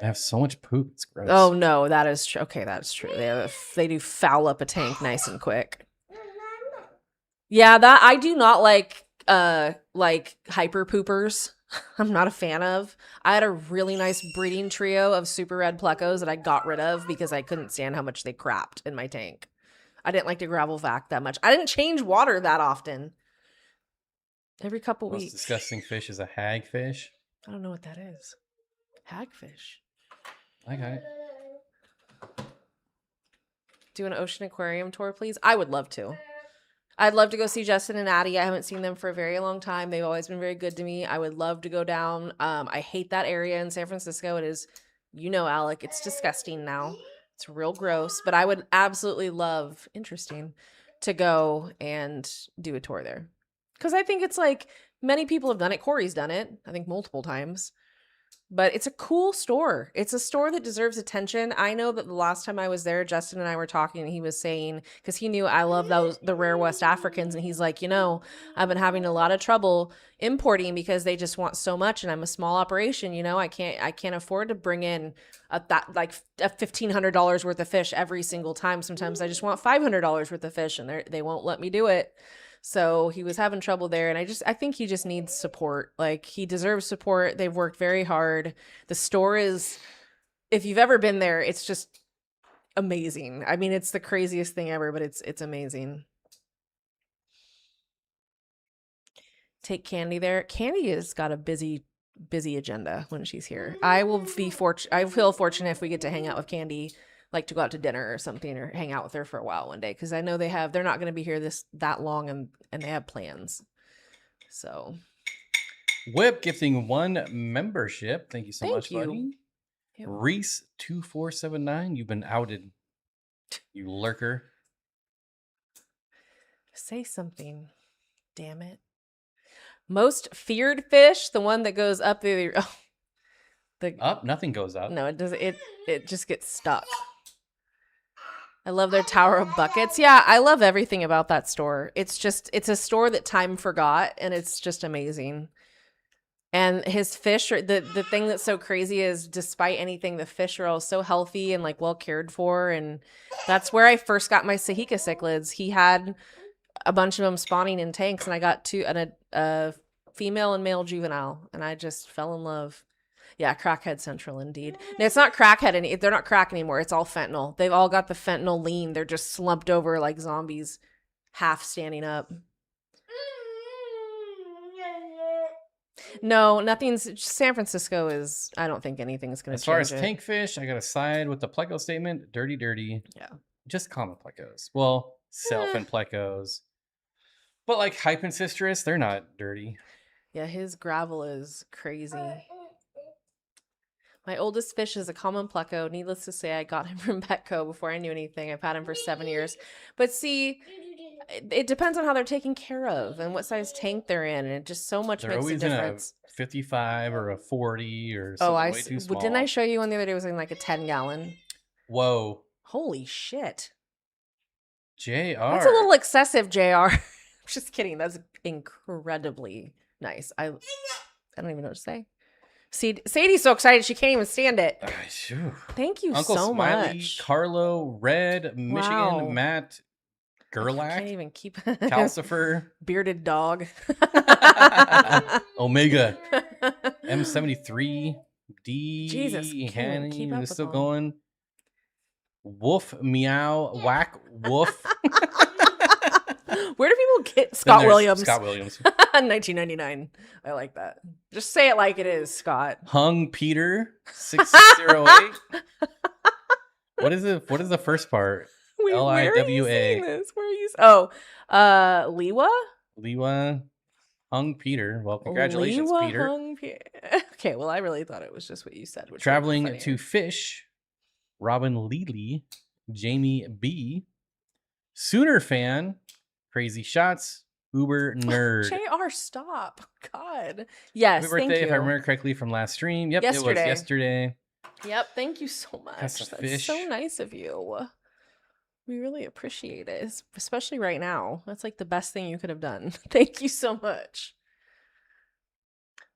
[SPEAKER 1] They have so much poop. It's gross.
[SPEAKER 2] Oh no, that is true. Okay, that's true. They do foul up a tank nice and quick. Yeah, that I do not like hyper poopers. I'm not a fan of. I had a really nice breeding trio of super red plecos that I got rid of because I couldn't stand how much they crapped in my tank. I didn't like to gravel vac that much. I didn't change water that often. Every couple weeks.
[SPEAKER 1] Most disgusting fish is a hagfish.
[SPEAKER 2] I don't know what that is. Hagfish.
[SPEAKER 1] I got it.
[SPEAKER 2] Do an ocean aquarium tour, please? I would love to. I'd love to go see Justin and Addie. I haven't seen them for a very long time. They've always been very good to me. I would love to go down. I hate that area in San Francisco. It is, Alec, it's disgusting now. It's real gross. But I would absolutely love, to go and do a tour there. Because I think it's like many people have done it. Corey's done it, I think multiple times. But it's a cool store. It's a store that deserves attention. I know that the last time I was there, Justin and I were talking, and he was saying, because he knew I love the rare West Africans, and he's like, I've been having a lot of trouble importing because they just want so much, and I'm a small operation. I can't afford to bring in a $1,500 worth of fish every single time. Sometimes I just want $500 worth of fish, and they won't let me do it. So he was having trouble there. And I think he just needs support. Like, he deserves support. They've worked very hard. The store is, if you've ever been there, it's just amazing. I mean, it's the craziest thing ever, but it's amazing. Take Candy there. Candy has got a busy agenda when she's here. I feel fortunate if we get to hang out with Candy, like to go out to dinner or something, or hang out with her for a while one day, because I know they're not going to be here that long, and they have plans. So
[SPEAKER 1] Whip gifting 1 membership. Thank you so much,
[SPEAKER 2] you.
[SPEAKER 1] buddy. Reese 2479, you've been outed, you lurker.
[SPEAKER 2] Say something, damn it. Most feared fish, the one that goes up the
[SPEAKER 1] Up, nothing goes up.
[SPEAKER 2] No, it doesn't. It just gets stuck. I love their Tower of Buckets. Yeah, I love everything about that store. It's a store that time forgot, and it's just amazing. And his fish, the thing that's so crazy is, despite anything, the fish are all so healthy and like well cared for. And that's where I first got my Sahika cichlids. He had a bunch of them spawning in tanks, and I got 2, and a female and male juvenile, and I just fell in love. Yeah, crackhead central indeed. No, it's not crackhead. They're not crack anymore. It's all fentanyl. They've all got the fentanyl lean. They're just slumped over like zombies, half standing up. No, nothing's. San Francisco is. I don't think anything's going to change.
[SPEAKER 1] As far as tank fish, I got to side with the pleco statement. Dirty.
[SPEAKER 2] Yeah.
[SPEAKER 1] Just common plecos. Well, self and plecos. But like Hypensistrus, they're not dirty.
[SPEAKER 2] Yeah, his gravel is crazy. My oldest fish is a common pleco. Needless to say, I got him from Petco before I knew anything. I've had him for 7 years. But see, it depends on how they're taken care of and what size tank they're in. And it just so much makes a difference. They're always
[SPEAKER 1] in a 55 or a 40 or something way too small.
[SPEAKER 2] Didn't I show you one the other day? It was in like a 10-gallon.
[SPEAKER 1] Whoa.
[SPEAKER 2] Holy shit.
[SPEAKER 1] JR.
[SPEAKER 2] That's a little excessive, JR. Just kidding. That's incredibly Nice. I don't even know what to say. Sadie's so excited she can't even stand it. Thank you
[SPEAKER 1] Uncle
[SPEAKER 2] so
[SPEAKER 1] Smiley,
[SPEAKER 2] much.
[SPEAKER 1] Carlo, Red, Michigan,
[SPEAKER 2] Wow.
[SPEAKER 1] Matt,
[SPEAKER 2] I can't
[SPEAKER 1] Gerlach,
[SPEAKER 2] even keep
[SPEAKER 1] Calcifer,
[SPEAKER 2] bearded dog.
[SPEAKER 1] Omega, M73, D,
[SPEAKER 2] Jesus, can't even keep
[SPEAKER 1] Hanny
[SPEAKER 2] up
[SPEAKER 1] is
[SPEAKER 2] with
[SPEAKER 1] still
[SPEAKER 2] them.
[SPEAKER 1] going. Woof, meow, whack, woof.
[SPEAKER 2] Where do people get
[SPEAKER 1] Then
[SPEAKER 2] Scott
[SPEAKER 1] there's
[SPEAKER 2] Williams?
[SPEAKER 1] Scott Williams.
[SPEAKER 2] 1999. I like that. Just say it like it is, Scott.
[SPEAKER 1] Hung Peter 608. What is it? What is the first part?
[SPEAKER 2] Wait, where are you
[SPEAKER 1] LIWA.
[SPEAKER 2] seeing this? Where are you? Oh, Liwa.
[SPEAKER 1] Liwa Hung Peter. Well, congratulations,
[SPEAKER 2] Liwa
[SPEAKER 1] Peter.
[SPEAKER 2] Hung Okay, well, I really thought it was just what you said. Which
[SPEAKER 1] Traveling to Fish. Robin Lely. Jamie B. Sooner fan. Crazy Shots. Uber Nerd.
[SPEAKER 2] JR, stop. God. Yes,
[SPEAKER 1] Happy birthday,
[SPEAKER 2] thank you.
[SPEAKER 1] if I remember correctly, from last stream. Yep,
[SPEAKER 2] Yesterday.
[SPEAKER 1] it was yesterday.
[SPEAKER 2] Yep, thank you so much.
[SPEAKER 1] That's
[SPEAKER 2] That's so nice of you. We really appreciate it, especially right now. That's like the best thing you could have done. Thank you so much.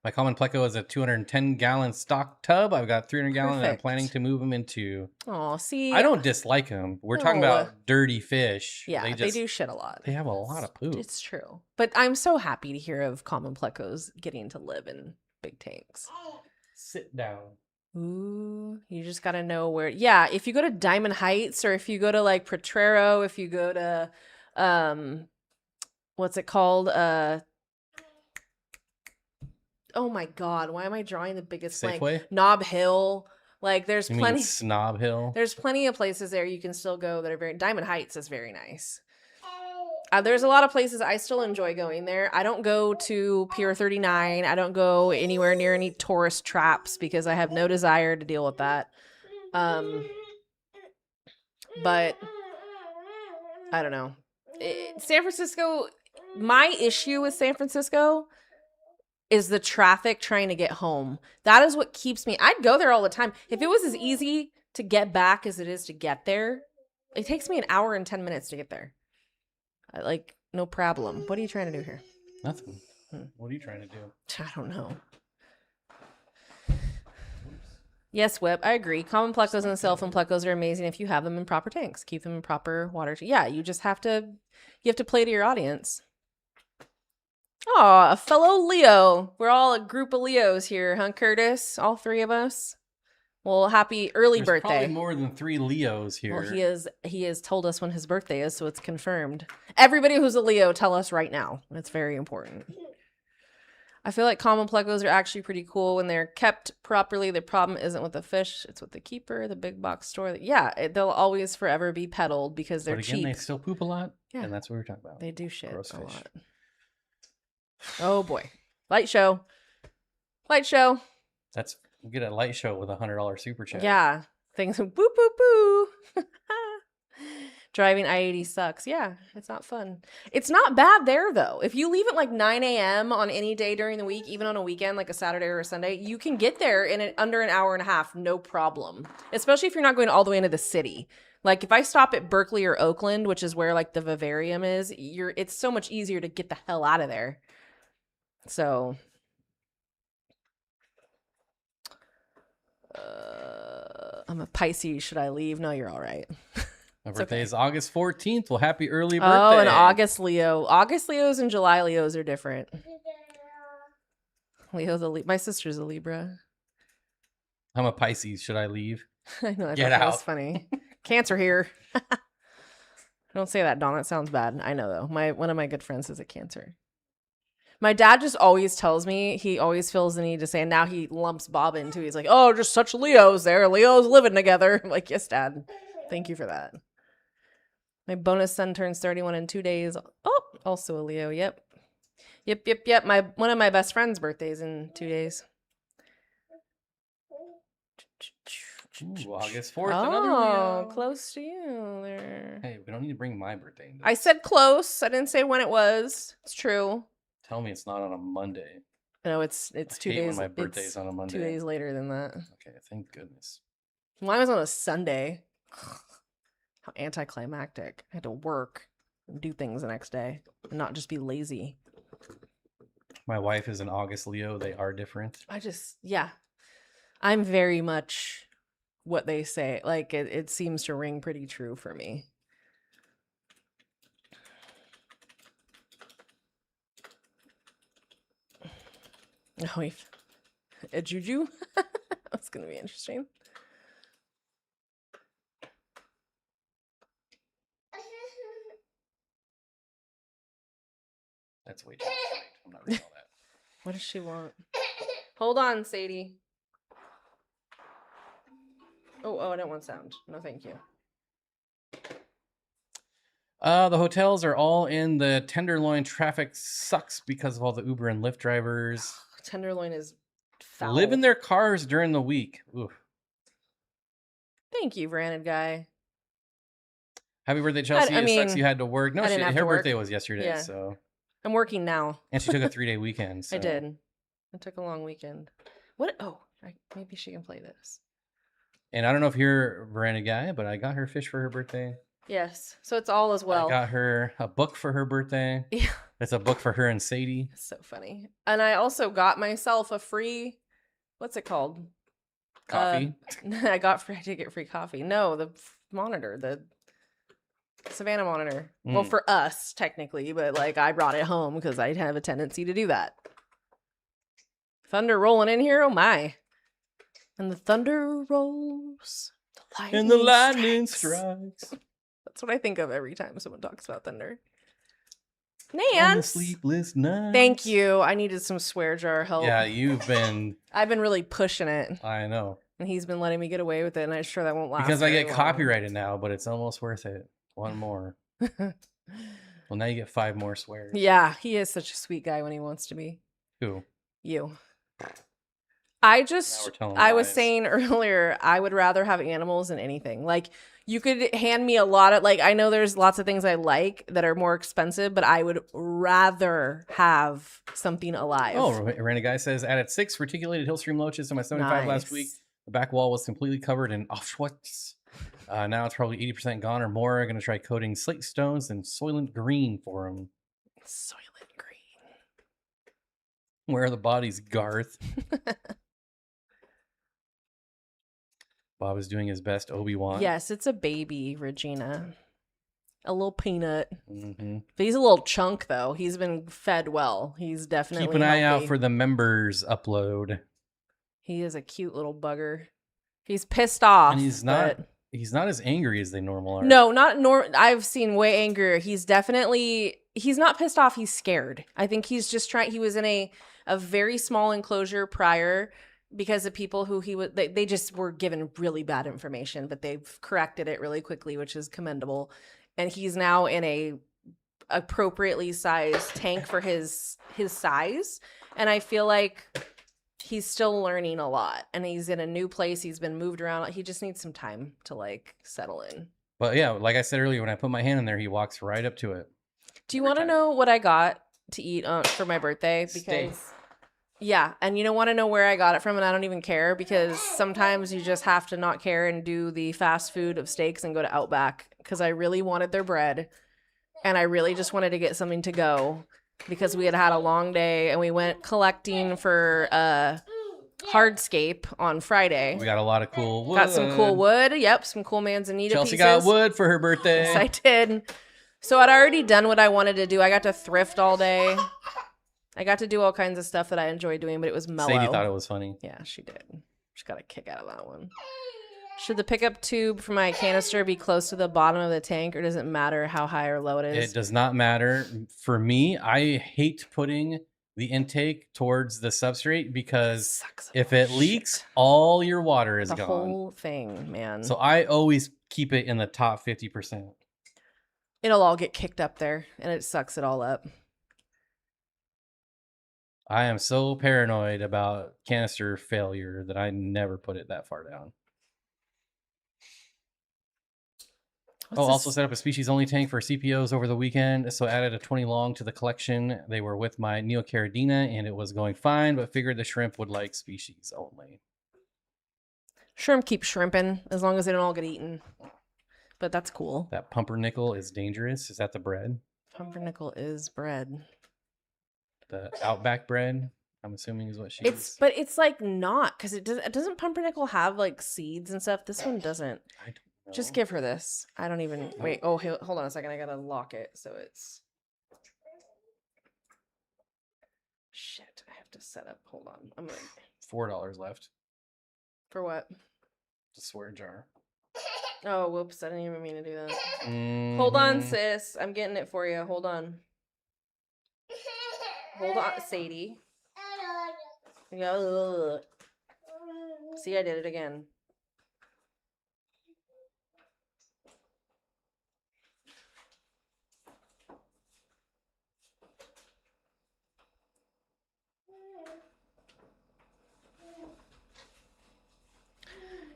[SPEAKER 1] My common pleco is a 210-gallon stock tub. I've got 300-gallon, and I'm planning to move them into.
[SPEAKER 2] Oh, see,
[SPEAKER 1] I don't dislike them. We're talking about dirty fish.
[SPEAKER 2] Yeah, they do shit a lot.
[SPEAKER 1] They have a lot of poop.
[SPEAKER 2] It's true. But I'm so happy to hear of common plecos getting to live in big tanks.
[SPEAKER 1] Sit down.
[SPEAKER 2] Ooh, you just got to know where. Yeah, if you go to Diamond Heights or if you go to like Potrero, if you go to, what's it called? Oh my God, why am I drawing the biggest blank? Nob Hill. Like there's plenty.
[SPEAKER 1] Snob Hill.
[SPEAKER 2] There's plenty of places there you can still go that are very. Diamond Heights is very nice. There's a lot of places I still enjoy going there. I don't go to Pier 39. I don't go anywhere near any tourist traps because I have no desire to deal with that. But I don't know. San Francisco, my issue with San Francisco is the traffic trying to get home. That is what keeps me. I'd go there all the time. If it was as easy to get back as it is to get there, it takes me an hour and 10 minutes to get there. Like, no problem. What are you trying to do here?
[SPEAKER 1] Nothing. What are you trying to do?
[SPEAKER 2] I don't know. Yes, Whip, I agree. Common plecos and self-and plecos are amazing if you have them in proper tanks. Keep them in proper water. Yeah, you just have to, play to your audience. Oh, a fellow Leo. We're all a group of Leos here, huh, Curtis? All three of us. Well, happy early
[SPEAKER 1] There's
[SPEAKER 2] birthday.
[SPEAKER 1] Probably more than 3 Leos here.
[SPEAKER 2] Well, he has told us when his birthday is, so it's confirmed. Everybody who's a Leo, tell us right now. It's very important. I feel like common plecos are actually pretty cool when they're kept properly. The problem isn't with the fish, it's with the keeper, the big box store. Yeah, they'll always forever be peddled because they're cheap.
[SPEAKER 1] They still poop a lot.
[SPEAKER 2] Yeah,
[SPEAKER 1] and that's what we're talking about.
[SPEAKER 2] They do shit
[SPEAKER 1] Gross
[SPEAKER 2] a
[SPEAKER 1] fish.
[SPEAKER 2] lot. Oh boy, light show.
[SPEAKER 1] We get a light show with $100 super chat.
[SPEAKER 2] Yeah, things boo boo boo. Driving I-80 sucks. Yeah, it's not fun. It's not bad there though. If you leave at like 9 a.m. on any day during the week, even on a weekend like a Saturday or a Sunday, you can get there in under an hour and a half, no problem. Especially if you're not going all the way into the city. Like if I stop at Berkeley or Oakland, which is where like the vivarium is, it's so much easier to get the hell out of there. So, I'm a Pisces. Should I leave? No, you're all right.
[SPEAKER 1] My birthday is August 14th. Well, happy early birthday.
[SPEAKER 2] Oh, an August Leo. August Leos and July Leos are different. My sister's a Libra.
[SPEAKER 1] I'm a Pisces. Should I leave?
[SPEAKER 2] I know.
[SPEAKER 1] Get
[SPEAKER 2] that
[SPEAKER 1] out.
[SPEAKER 2] was funny. Cancer here. Don't say that, Dawn. That sounds bad. I know, though. One of my good friends is a Cancer. My dad just always tells me, he always feels the need to say, and now he lumps Bob into, he's like, oh, just such Leos there. Leos living together. I'm like, yes, Dad. Thank you for that. My bonus son turns 31 in 2 days. Oh, also a Leo. Yep. One of my best friend's birthdays in 2 days.
[SPEAKER 1] Ooh, August 4th, another Leo.
[SPEAKER 2] Close to you there.
[SPEAKER 1] Hey, we don't need to bring my birthday into this.
[SPEAKER 2] I said close. I didn't say when it was. It's true.
[SPEAKER 1] Tell me it's not on a Monday.
[SPEAKER 2] No, it's 2 days.
[SPEAKER 1] When my birthday's on a Monday.
[SPEAKER 2] 2 days later than that.
[SPEAKER 1] Okay, thank goodness.
[SPEAKER 2] Mine was on a Sunday. How anticlimactic. I had to work and do things the next day and not just be lazy.
[SPEAKER 1] My wife is an August Leo. They are different.
[SPEAKER 2] Yeah. I'm very much what they say. Like it seems to ring pretty true for me. Oh, we've a juju. That's gonna be interesting.
[SPEAKER 1] That's way too straight. I'm not reading all that.
[SPEAKER 2] What does she want? Hold on, Sadie. Oh, I don't want sound. No, thank you.
[SPEAKER 1] The hotels are all in the Tenderloin. Traffic sucks because of all the Uber and Lyft drivers.
[SPEAKER 2] Tenderloin is foul.
[SPEAKER 1] Live in their cars during the week. Oof.
[SPEAKER 2] Thank you, branded guy.
[SPEAKER 1] Happy birthday, Chelsea.
[SPEAKER 2] I
[SPEAKER 1] It sucks
[SPEAKER 2] mean,
[SPEAKER 1] you had to work. No,
[SPEAKER 2] I didn't have
[SPEAKER 1] her
[SPEAKER 2] to work.
[SPEAKER 1] birthday was yesterday,
[SPEAKER 2] Yeah.
[SPEAKER 1] so.
[SPEAKER 2] I'm working now.
[SPEAKER 1] And she took a 3-day weekend. So.
[SPEAKER 2] I did. I took a long weekend. What? Oh, maybe she can play this.
[SPEAKER 1] And I don't know if you're a branded guy, but I got her fish for her birthday.
[SPEAKER 2] Yes. So it's all as well.
[SPEAKER 1] I got her a book for her birthday.
[SPEAKER 2] Yeah.
[SPEAKER 1] It's a book for her and Sadie.
[SPEAKER 2] It's so funny. And I also got myself a free, what's it called?
[SPEAKER 1] Coffee.
[SPEAKER 2] I did get free coffee. No, the monitor, the Savannah monitor. Well, for us, technically, but like I brought it home because I have a tendency to do that. Thunder rolling in here. Oh my. And the thunder rolls.
[SPEAKER 1] The lightning strikes.
[SPEAKER 2] That's what I think of every time someone talks about thunder.
[SPEAKER 1] On the
[SPEAKER 2] Nance.
[SPEAKER 1] sleepless night.
[SPEAKER 2] Thank you. I needed some swear jar help.
[SPEAKER 1] Yeah,
[SPEAKER 2] I've been really pushing it.
[SPEAKER 1] I know.
[SPEAKER 2] And he's been letting me get away with it, and I'm sure that won't last.
[SPEAKER 1] Because I get
[SPEAKER 2] very long.
[SPEAKER 1] copyrighted now, but it's almost worth it. One more. Well, now you get 5 more swears.
[SPEAKER 2] Yeah, he is such a sweet guy when he wants to be.
[SPEAKER 1] Who?
[SPEAKER 2] You.
[SPEAKER 1] Now we're telling
[SPEAKER 2] I was
[SPEAKER 1] lies.
[SPEAKER 2] saying earlier, I would rather have animals than anything. Like, you could hand me a lot of, like, I know there's lots of things I like that are more expensive, but I would rather have something alive.
[SPEAKER 1] Oh, Random Guy says, added 6 reticulated hillstream loaches to my 75 last week. The back wall was completely covered in Aquatics. Now it's probably 80% gone or more. I'm going to try coating slate stones and Soylent Green for them.
[SPEAKER 2] Soylent Green.
[SPEAKER 1] Where are the bodies, Garth? Bob is doing his best Obi-Wan.
[SPEAKER 2] Yes, it's a baby, Regina. A little peanut.
[SPEAKER 1] Mm-hmm.
[SPEAKER 2] But he's a little chunk, though. He's been fed well. He's definitely
[SPEAKER 1] Keep an eye out
[SPEAKER 2] healthy.
[SPEAKER 1] for the members upload.
[SPEAKER 2] He is a cute little bugger. He's pissed off.
[SPEAKER 1] And he's not as angry as they normally are.
[SPEAKER 2] No, I've seen way angrier. He's not pissed off. He's scared. I think he's just trying. He was in a very small enclosure prior because of people who they just were given really bad information, but they've corrected it really quickly, which is commendable. And he's now in a appropriately sized tank for his size. And I feel like he's still learning a lot, and he's in a new place. He's been moved around. He just needs some time to like settle in.
[SPEAKER 1] But yeah, like I said earlier, when I put my hand in there, he walks right up to it.
[SPEAKER 2] Do you want to know what I got to eat for my birthday? Because
[SPEAKER 1] Steak.
[SPEAKER 2] Yeah, and you don't want to know where I got it from, and I don't even care, because sometimes you just have to not care and do the fast food of steaks and go to Outback, because I really wanted their bread, and I really just wanted to get something to go, because we had a long day, and we went collecting for hardscape on Friday.
[SPEAKER 1] We got a lot of cool wood.
[SPEAKER 2] Got some cool wood. Yep, some cool manzanita
[SPEAKER 1] Chelsea
[SPEAKER 2] pieces.
[SPEAKER 1] got wood for her birthday.
[SPEAKER 2] Yes, I did. So I'd already done what I wanted to do. I got to thrift all day. I got to do all kinds of stuff that I enjoyed doing, but it was mellow.
[SPEAKER 1] Sadie thought it was funny.
[SPEAKER 2] Yeah, she did. She got a kick out of that one. Should the pickup tube for my canister be close to the bottom of the tank, or does it matter how high or low it is?
[SPEAKER 1] It does not matter. For me, I hate putting the intake towards the substrate, because if it leaks, all your water is
[SPEAKER 2] the
[SPEAKER 1] gone.
[SPEAKER 2] The whole thing, man.
[SPEAKER 1] So I always keep it in the top 50%.
[SPEAKER 2] It'll all get kicked up there, and it sucks it all up.
[SPEAKER 1] I am so paranoid about canister failure that I never put it that far down. Also set up a species-only tank for CPOs over the weekend, so added a 20 long to the collection. They were with my Neocaridina, and it was going fine, but figured the shrimp would like species only.
[SPEAKER 2] Shrimp keep shrimping as long as they don't all get eaten. But that's cool.
[SPEAKER 1] That pumpernickel is dangerous. Is that the bread?
[SPEAKER 2] Pumpernickel is bread.
[SPEAKER 1] The Outback bread, I'm assuming is what
[SPEAKER 2] But it's like not, because it doesn't pumpernickel have like seeds and stuff? This one doesn't.
[SPEAKER 1] I don't know.
[SPEAKER 2] Just give her this. I don't even wait. Oh, hold on a second. I gotta lock it so it's. Shit, I have to set up. Hold on. I'm gonna.
[SPEAKER 1] $4 left.
[SPEAKER 2] For what?
[SPEAKER 1] The swear jar.
[SPEAKER 2] Oh, whoops! I didn't even mean to do that. Hold on, sis. I'm getting it for you. Hold on. Hold on, Sadie. Yeah. See, I did it again.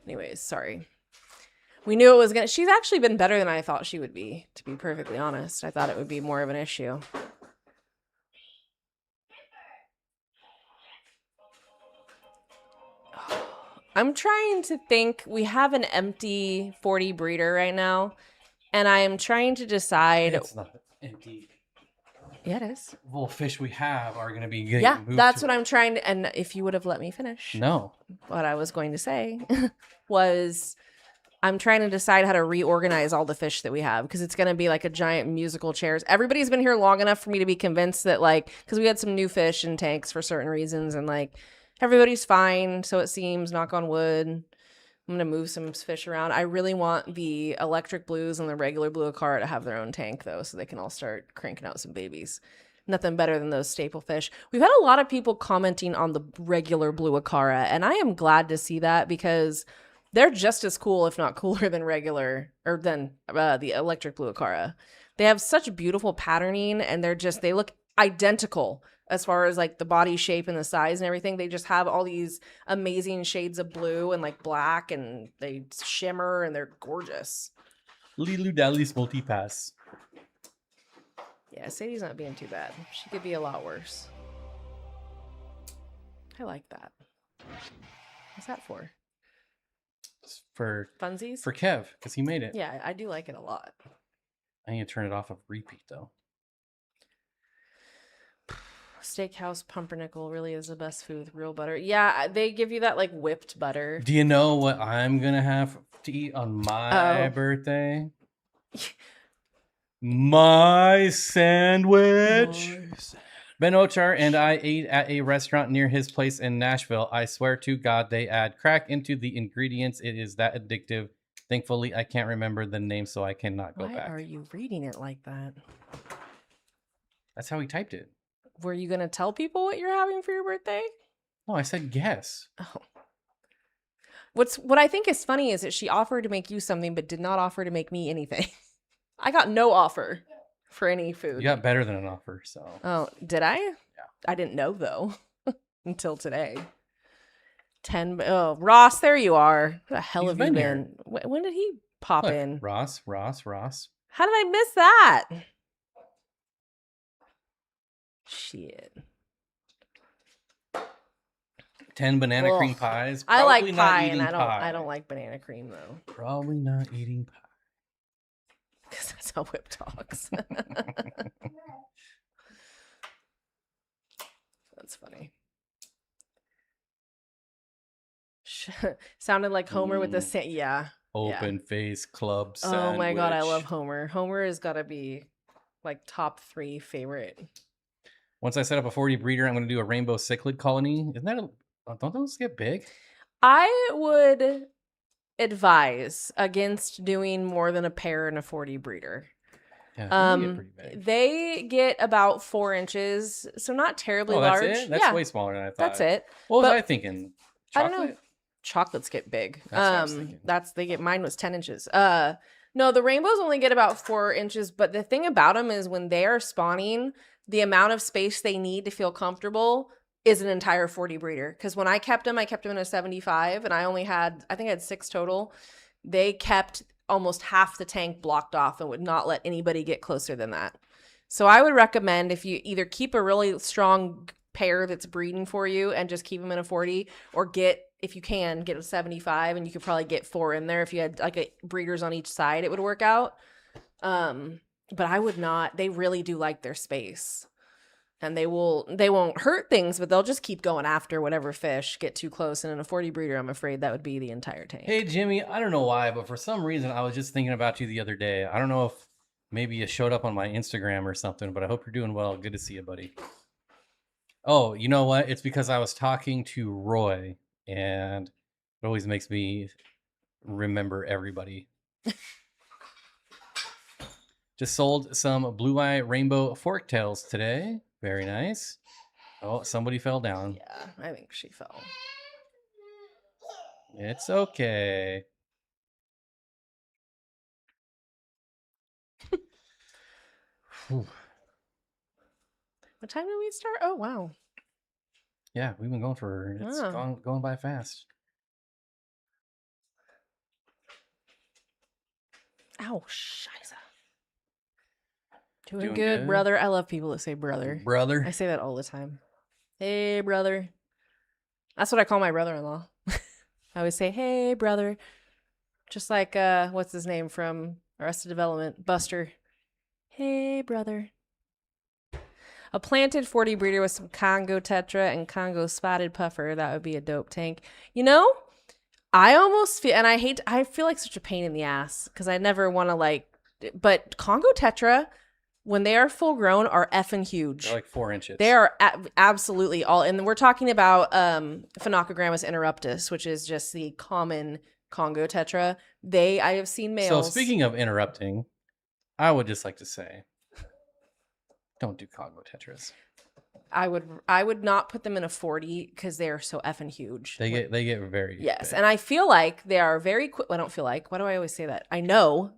[SPEAKER 2] Anyways, sorry. We knew it was gonna. She's actually been better than I thought she would be, to be perfectly honest. I thought it would be more of an issue. I'm trying to think. We have an empty 40 breeder right now, and I am trying to decide.
[SPEAKER 1] It's not empty.
[SPEAKER 2] Yeah, it is.
[SPEAKER 1] Well, fish we have are going to be getting moved.
[SPEAKER 2] That's what I'm trying to. And if you would have let me finish,
[SPEAKER 1] no.
[SPEAKER 2] What I was going to say was, I'm trying to decide how to reorganize all the fish that we have, because it's going to be like a giant musical chairs. Everybody's been here long enough for me to be convinced that, like, because we had some new fish in tanks for certain reasons, and like everybody's fine. So it seems, knock on wood. I'm going to move some fish around. I really want the electric blues and the regular blue acara to have their own tank, though, so they can all start cranking out some babies. Nothing better than those staple fish. We've had a lot of people commenting on the regular blue acara, and I am glad to see that, because they're just as cool, if not cooler, than the electric blue acara. They have such beautiful patterning, and they look identical as far as like the body shape and the size and everything. They just have all these amazing shades of blue and like black, and they shimmer, and they're gorgeous.
[SPEAKER 1] Lilu Dali's multi-pass.
[SPEAKER 2] Yeah, Sadie's not being too bad. She could be a lot worse. I like that. What's that for?
[SPEAKER 1] For
[SPEAKER 2] funsies?
[SPEAKER 1] For Kev, because he made it.
[SPEAKER 2] Yeah, I do like it a lot.
[SPEAKER 1] I need to turn it off of repeat, though.
[SPEAKER 2] Steakhouse pumpernickel really is the best food with real butter. Yeah, they give you that like whipped butter.
[SPEAKER 1] Do you know what I'm going to have to eat on my birthday? My sandwich. Nice. Ben Ochar and I ate at a restaurant near his place in Nashville. I swear to God, they add crack into the ingredients. It is that addictive. Thankfully, I can't remember the name, so I cannot go back.
[SPEAKER 2] Why are you reading it like that?
[SPEAKER 1] That's how he typed it.
[SPEAKER 2] Were you going to tell people what you're having for your birthday?
[SPEAKER 1] No, I said guess.
[SPEAKER 2] Oh. What I think is funny is that she offered to make you something, but did not offer to make me anything. I got no offer for any food.
[SPEAKER 1] You got better than an offer, so.
[SPEAKER 2] Oh, did I?
[SPEAKER 1] Yeah.
[SPEAKER 2] I didn't know, though, until today. Ross, there you are. Who the hell have you been? When did he pop in?
[SPEAKER 1] Ross.
[SPEAKER 2] How did I miss that? Shit.
[SPEAKER 1] 10 banana cream pies.
[SPEAKER 2] I like pie, and I don't like banana cream, though.
[SPEAKER 1] Probably not eating pie.
[SPEAKER 2] Because that's how Whip talks. That's funny. Sounded like Homer with the yeah.
[SPEAKER 1] Open face club sandwich.
[SPEAKER 2] Oh my God, I love Homer. Homer has got to be like top 3 favorite.
[SPEAKER 1] Once I set up a 40 breeder, I'm going to do a rainbow cichlid colony. Isn't that don't those get big?
[SPEAKER 2] I would advise against doing more than a pair in a 40 breeder.
[SPEAKER 1] Yeah, they get pretty big.
[SPEAKER 2] They get about 4 inches, so not terribly large.
[SPEAKER 1] That's it? That's way smaller than I thought.
[SPEAKER 2] That's it.
[SPEAKER 1] What was I thinking? Chocolate?
[SPEAKER 2] I don't know. Chocolates get big.
[SPEAKER 1] That's what I was thinking.
[SPEAKER 2] Mine was 10 inches. No, the rainbows only get about 4 inches, but the thing about them is when they are spawning, the amount of space they need to feel comfortable is an entire 40 breeder. Because when I kept them in a 75, and I think I had 6 total. They kept almost half the tank blocked off and would not let anybody get closer than that. So I would recommend, if you either keep a really strong pair that's breeding for you and just keep them in a 40, or if you can, get a 75, and you could probably get 4 in there. If you had like breeders on each side, it would work out. But I would not. They really do like their space. And they won't hurt things, but they'll just keep going after whatever fish get too close. And in a 40 breeder, I'm afraid that would be the entire tank.
[SPEAKER 1] Hey, Jimmy, I don't know why, but for some reason, I was just thinking about you the other day. I don't know if maybe you showed up on my Instagram or something, but I hope you're doing well. Good to see you, buddy. Oh, you know what? It's because I was talking to Roy, and it always makes me remember everybody. Just sold some blue eye rainbow forktails today. Very nice. Oh, somebody fell down.
[SPEAKER 2] Yeah, I think she fell.
[SPEAKER 1] It's okay. Whew.
[SPEAKER 2] What time did we start? Oh, wow.
[SPEAKER 1] Yeah, we've been going for it's going by fast.
[SPEAKER 2] Ow, scheiße. Doing
[SPEAKER 1] Doing
[SPEAKER 2] good,
[SPEAKER 1] good?
[SPEAKER 2] brother. I love people that say brother.
[SPEAKER 1] Brother.
[SPEAKER 2] I say that all the time. Hey, brother. That's what I call my brother-in-law. I always say, hey, brother. Just like, what's his name from Arrested Development? Buster. Hey, brother. A planted 40 breeder with some Congo Tetra and Congo Spotted Puffer. That would be a dope tank. You know, I almost feel, and I feel like such a pain in the ass because I never want to but Congo Tetra, when they are full grown, are effing huge.
[SPEAKER 1] They're like 4 inches.
[SPEAKER 2] They are absolutely all, and we're talking about Phenocogrammus interruptus, which is just the common Congo Tetra. I have seen males.
[SPEAKER 1] So speaking of interrupting, I would just like to say, don't do Congo Tetras.
[SPEAKER 2] I would not put them in a 40 because they are so effing huge.
[SPEAKER 1] They get very
[SPEAKER 2] big. And I feel like they are very quick. I don't feel like. Why do I always say that? I know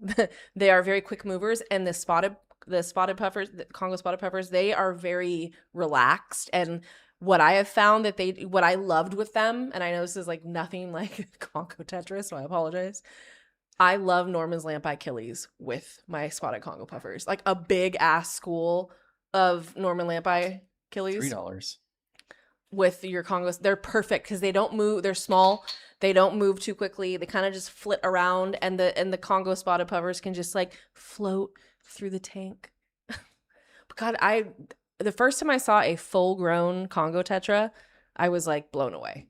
[SPEAKER 2] they are very quick movers, and the spotted puffers, the Congo spotted puffers, they are very relaxed. And what I have found what I loved with them, and I know this is like nothing like Congo Tetra, so I apologize. I love Norman's Lamp Achilles with my spotted Congo puffers, like a big ass school of Norman Lamp Achilles.
[SPEAKER 1] $3
[SPEAKER 2] with your Congos. They're perfect because they don't move. They're small. They don't move too quickly. They kind of just flit around, and the Congo spotted puffers can just like float through the tank. But God, the first time I saw a full grown Congo Tetra, I was like blown away.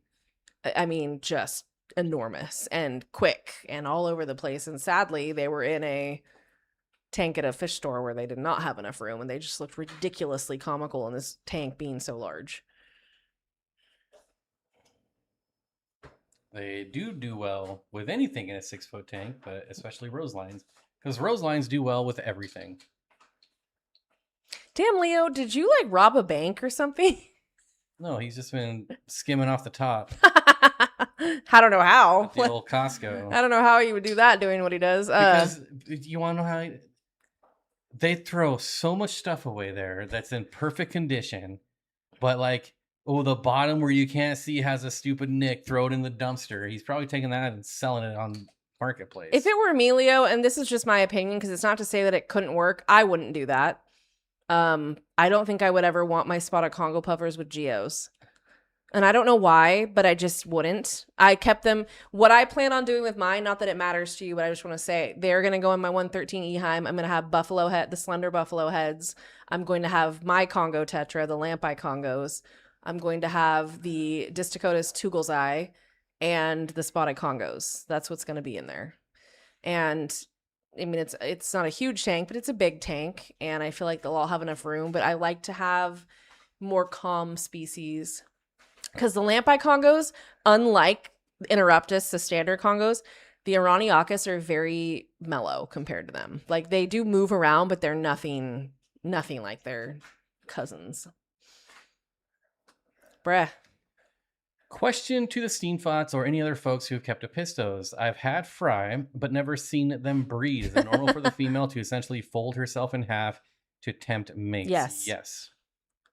[SPEAKER 2] I mean, just enormous and quick and all over the place. And sadly, they were in a tank at a fish store where they did not have enough room, and they just looked ridiculously comical in this tank being so large.
[SPEAKER 1] They do well with anything in a 6-foot tank, but especially rose lines, because rose lines do well with everything.
[SPEAKER 2] Damn, Leo, did you like rob a bank or something?
[SPEAKER 1] No, he's just been skimming off the top.
[SPEAKER 2] I don't know how.
[SPEAKER 1] At the old Costco.
[SPEAKER 2] I don't know how he would do that doing what he does.
[SPEAKER 1] Because you want to know how they throw so much stuff away there that's in perfect condition, but like, oh, the bottom where you can't see has a stupid nick, throw it in the dumpster. He's probably taking that and selling it on Marketplace.
[SPEAKER 2] If it were me, Leo, and this is just my opinion because it's not to say that it couldn't work, I wouldn't do that. I don't think I would ever want my spotted Congo puffers with geos. And I don't know why, but I just wouldn't. I kept them. What I plan on doing with mine, not that it matters to you, but I just want to say, they're going to go in my 113 Eheim. I'm going to have the slender buffalo heads. I'm going to have my Congo Tetra, the Lampi Congos. I'm going to have the Disticotus Tugel's Eye and the spotted Congos. That's what's going to be in there. And I mean, it's not a huge tank, but it's a big tank. And I feel like they'll all have enough room. But I like to have more calm species. Because the Lampi Congos, unlike Interruptus, the standard Congos, the Araniacus are very mellow compared to them. Like, they do move around, but they're nothing like their cousins. Bruh.
[SPEAKER 1] Question to the Steenfotts or any other folks who have kept Epistos. I've had fry, but never seen them breed. Is it normal for the female to essentially fold herself in half to tempt mates?
[SPEAKER 2] Yes.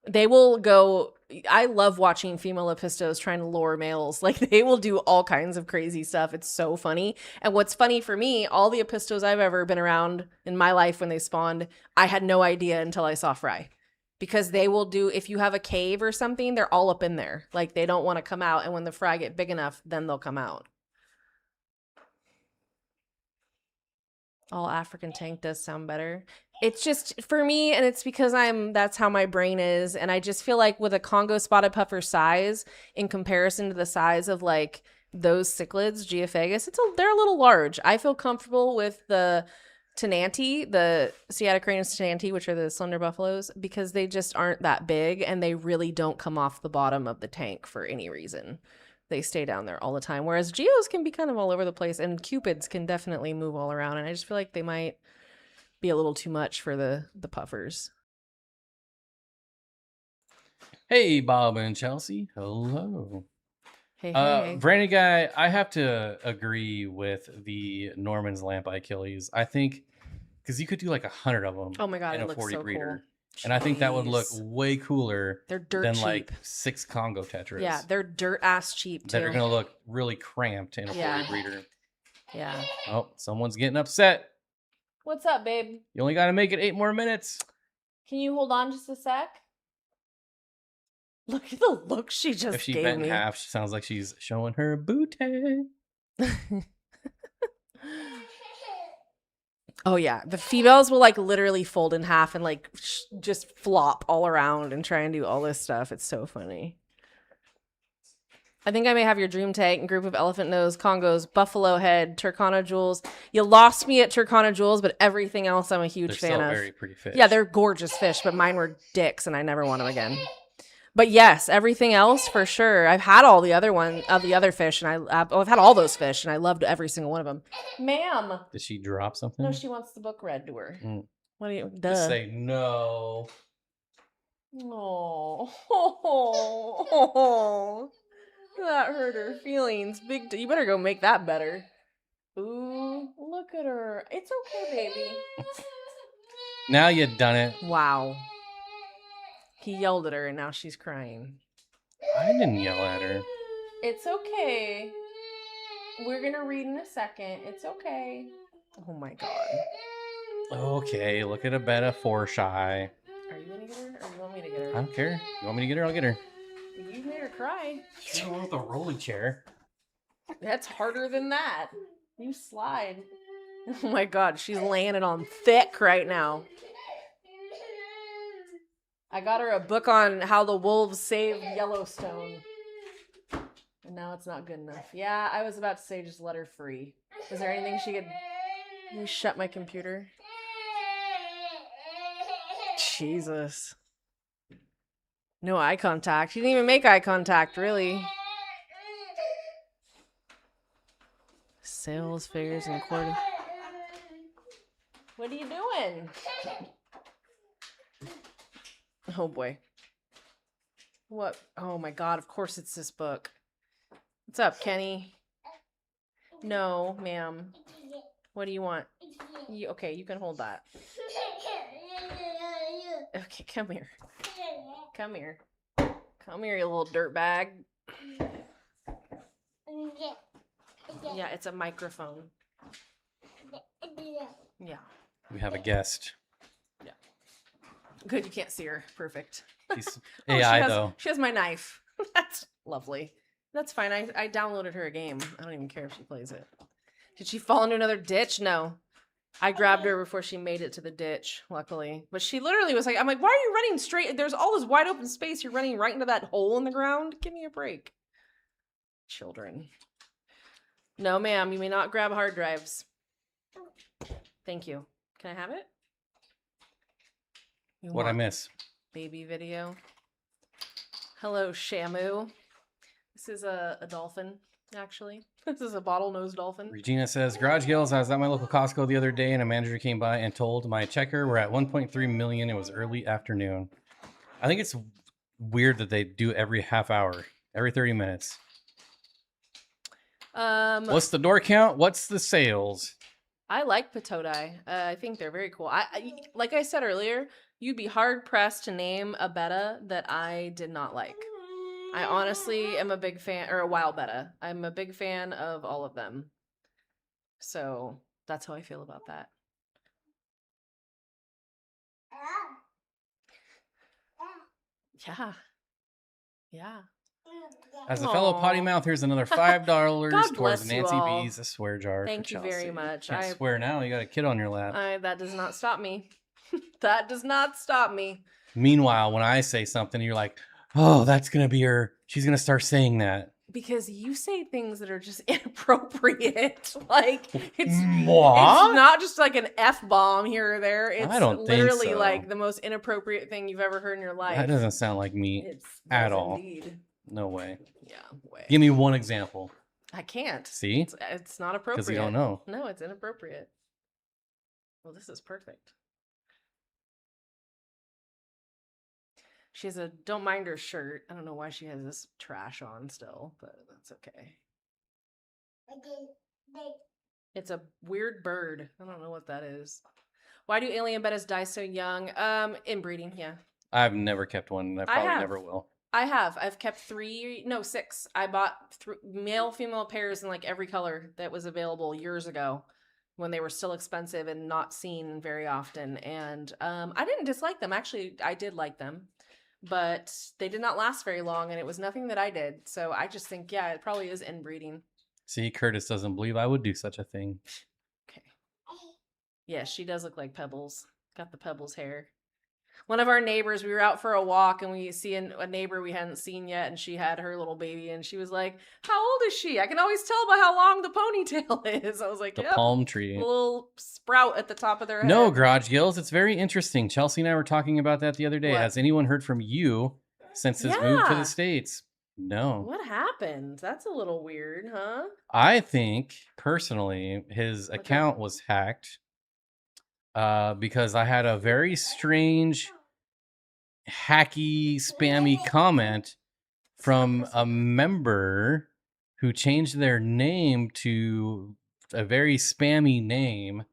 [SPEAKER 2] They will go. I love watching female Epistos trying to lure males. Like, they will do all kinds of crazy stuff. It's so funny. And what's funny for me, all the Epistos I've ever been around in my life when they spawned, I had no idea until I saw fry. Because they will do, if you have a cave or something, they're all up in there. Like, they don't want to come out. And when the fry get big enough, then they'll come out. All African tank does sound better. It's just for me, and it's because that's how my brain is. And I just feel like with a Congo spotted puffer size in comparison to the size of like those cichlids, Geophagus, they're a little large. I feel comfortable with the Tenanti, the Sciatocranus tenanti, which are the slender buffaloes, because they just aren't that big and they really don't come off the bottom of the tank for any reason. They stay down there all the time. Whereas Geos can be kind of all over the place, and Cupids can definitely move all around. And I just feel like they might be a little too much for the puffers.
[SPEAKER 1] Hey, Bob and Chelsea. Hello.
[SPEAKER 2] Hey.
[SPEAKER 1] Brandy guy, I have to agree with the Norman's Lamp Achilles. I think because you could do like 100 of them.
[SPEAKER 2] Oh my god,
[SPEAKER 1] in
[SPEAKER 2] it
[SPEAKER 1] a
[SPEAKER 2] looks
[SPEAKER 1] 40
[SPEAKER 2] so
[SPEAKER 1] breeder.
[SPEAKER 2] Cool.
[SPEAKER 1] And I think that would look
[SPEAKER 2] Jeez.
[SPEAKER 1] way cooler
[SPEAKER 2] They're dirt
[SPEAKER 1] than
[SPEAKER 2] cheap.
[SPEAKER 1] like 6 Congo Tetras.
[SPEAKER 2] Yeah, they're dirt ass cheap too.
[SPEAKER 1] That are going to look really cramped in a 40 breeder.
[SPEAKER 2] Yeah.
[SPEAKER 1] Oh, someone's getting upset.
[SPEAKER 2] What's up, babe?
[SPEAKER 1] You only got to make it 8 more minutes.
[SPEAKER 2] Can you hold on just a sec? Look at the look she just
[SPEAKER 1] If she
[SPEAKER 2] gave
[SPEAKER 1] bent in
[SPEAKER 2] me.
[SPEAKER 1] half, she sounds like she's showing her booty.
[SPEAKER 2] Oh yeah, the females will like literally fold in half and like just flop all around and try and do all this stuff. It's so funny. I think I may have your dream tank, group of elephant nose, Congos, buffalo head, Turkana jewels. You lost me at Turkana jewels, but everything else I'm a huge
[SPEAKER 1] They're
[SPEAKER 2] fan
[SPEAKER 1] still
[SPEAKER 2] of.
[SPEAKER 1] very pretty fish.
[SPEAKER 2] Yeah, they're gorgeous fish, but mine were dicks and I never want them again. But yes, everything else for sure. I've had all the other fish, and I've had all those fish, and I loved every single one of them. Ma'am.
[SPEAKER 1] Did she drop something?
[SPEAKER 2] No, she wants the book read to her.
[SPEAKER 1] Mm.
[SPEAKER 2] What do you?
[SPEAKER 1] Just say no.
[SPEAKER 2] Oh, that hurt her feelings. You better go make that better. Ooh, look at her. It's okay, baby.
[SPEAKER 1] Now you done it.
[SPEAKER 2] Wow. He yelled at her, and now she's crying.
[SPEAKER 1] I didn't yell at her.
[SPEAKER 2] It's okay. We're going to read in a second. It's okay. Oh, my God.
[SPEAKER 1] Okay, look at a betta 4 shy.
[SPEAKER 2] Are you going to get her, or you want me to get her?
[SPEAKER 1] I don't care. You want me to get her? I'll get her.
[SPEAKER 2] You made her cry.
[SPEAKER 1] She's the one with the rolly chair.
[SPEAKER 2] That's harder than that. You slide. Oh, my God. She's laying it on thick right now. I got her a book on how the wolves saved Yellowstone. And now it's not good enough. Yeah, I was about to say just let her free. Is there anything she could... Can you shut my computer? Jesus. No eye contact. She didn't even make eye contact, really. Sales, figures, and quarter. What are you doing? Oh boy. What? Oh my God, of course it's this book. What's up, Kenny? No, ma'am. What do you want? Okay, you can hold that. Okay, come here. Come here. Come here, you little dirtbag. Yeah, it's a microphone. Yeah.
[SPEAKER 1] We have a guest.
[SPEAKER 2] Good, you can't see her. Perfect.
[SPEAKER 1] She's AI,
[SPEAKER 2] though. She has my knife. That's lovely. That's fine. I downloaded her a game. I don't even care if she plays it. Did she fall into another ditch? No. I grabbed her before she made it to the ditch, luckily. But she literally was like, I'm like, why are you running straight? There's all this wide open space. You're running right into that hole in the ground. Give me a break. Children. No, ma'am. You may not grab hard drives. Thank you. Can I have it?
[SPEAKER 1] What'd I miss?
[SPEAKER 2] Baby video. Hello, Shamu. This is a dolphin, actually. This is a bottlenose dolphin.
[SPEAKER 1] Regina says, Garage Gills, I was at my local Costco the other day and a manager came by and told my checker we're at 1.3 million. It was early afternoon. I think it's weird that they do every half hour, every 30 minutes. What's the door count? What's the sales?
[SPEAKER 2] I like Patodi. I think they're very cool. Like I said earlier, you'd be hard pressed to name a betta that I did not like. I honestly am a big fan, or a wild betta. I'm a big fan of all of them. So that's how I feel about that. Yeah. Yeah.
[SPEAKER 1] As a fellow potty mouth, here's another $5 towards
[SPEAKER 2] bless you
[SPEAKER 1] Nancy
[SPEAKER 2] all.
[SPEAKER 1] B's a swear jar.
[SPEAKER 2] Thank
[SPEAKER 1] for
[SPEAKER 2] you
[SPEAKER 1] Chelsea.
[SPEAKER 2] very much.
[SPEAKER 1] Can't swear now. You got a kid on your lap.
[SPEAKER 2] That does not stop me. That does not stop me.
[SPEAKER 1] Meanwhile, when I say something, you're like, oh, that's going to be her. She's going to start saying that.
[SPEAKER 2] Because you say things that are just inappropriate. Like, it's
[SPEAKER 1] What?
[SPEAKER 2] not just like an F-bomb here or there. It's
[SPEAKER 1] I don't think
[SPEAKER 2] literally
[SPEAKER 1] so.
[SPEAKER 2] like the most inappropriate thing you've ever heard in your life.
[SPEAKER 1] That doesn't sound like me
[SPEAKER 2] It's
[SPEAKER 1] at all.
[SPEAKER 2] Indeed.
[SPEAKER 1] No way.
[SPEAKER 2] Yeah, way.
[SPEAKER 1] Give me one example.
[SPEAKER 2] I can't.
[SPEAKER 1] See?
[SPEAKER 2] It's not appropriate.
[SPEAKER 1] Because you don't know.
[SPEAKER 2] No, it's inappropriate. Well, this is perfect. She has a don't mind her shirt. I don't know why she has this trash on still, but that's okay. It's a weird bird. I don't know what that is. Why do alien bettas die so young? Inbreeding, yeah.
[SPEAKER 1] I've never kept one, and I probably
[SPEAKER 2] have.
[SPEAKER 1] never will.
[SPEAKER 2] I've kept 6. I bought male, female pairs in like every color that was available years ago when they were still expensive and not seen very often. And I didn't dislike them. Actually, I did like them. But they did not last very long, and it was nothing that I did. So I just think, yeah, it probably is inbreeding.
[SPEAKER 1] See, Curtis doesn't believe I would do such a thing.
[SPEAKER 2] Okay. Yeah, she does look like Pebbles. Got the Pebbles hair. One of our neighbors, we were out for a walk, and we see a neighbor we hadn't seen yet, and she had her little baby, and she was like, how old is she? I can always tell by how long the ponytail is. I was like,
[SPEAKER 1] The
[SPEAKER 2] yep,
[SPEAKER 1] palm tree.
[SPEAKER 2] a little sprout at the top of their head.
[SPEAKER 1] No, Garage Gills. It's very interesting. Chelsea and I were talking about that the other day.
[SPEAKER 2] What?
[SPEAKER 1] Has anyone heard from you since his move to the States? No.
[SPEAKER 2] What happened? That's a little weird, huh?
[SPEAKER 1] I think, personally, his account was hacked because I had a very strange, hacky, spammy comment from a member who changed their name to a very spammy name.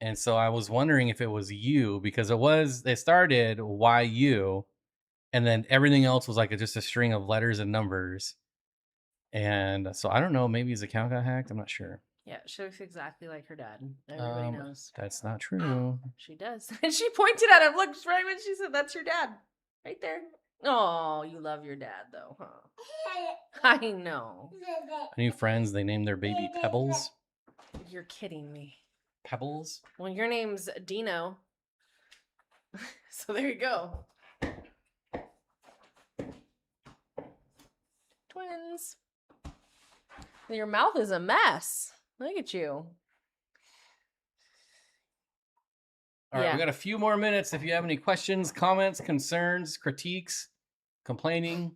[SPEAKER 1] And so I was wondering if it was you, because it started YU, and then everything else was like just a string of letters and numbers. And so I don't know, maybe his account got hacked. I'm not sure.
[SPEAKER 2] Yeah, she looks exactly like her dad. Everybody knows.
[SPEAKER 1] That's not true.
[SPEAKER 2] She does. And she pointed at him. Look, right when she said, that's your dad. Right there. Oh, you love your dad, though, huh? I know.
[SPEAKER 1] New friends, they named their baby Pebbles.
[SPEAKER 2] You're kidding me.
[SPEAKER 1] Pebbles?
[SPEAKER 2] Well, your name's Dino. So there you go. Twins. Your mouth is a mess. Look at you.
[SPEAKER 1] All right, we got a few more minutes. If you have any questions, comments, concerns, critiques, complaining.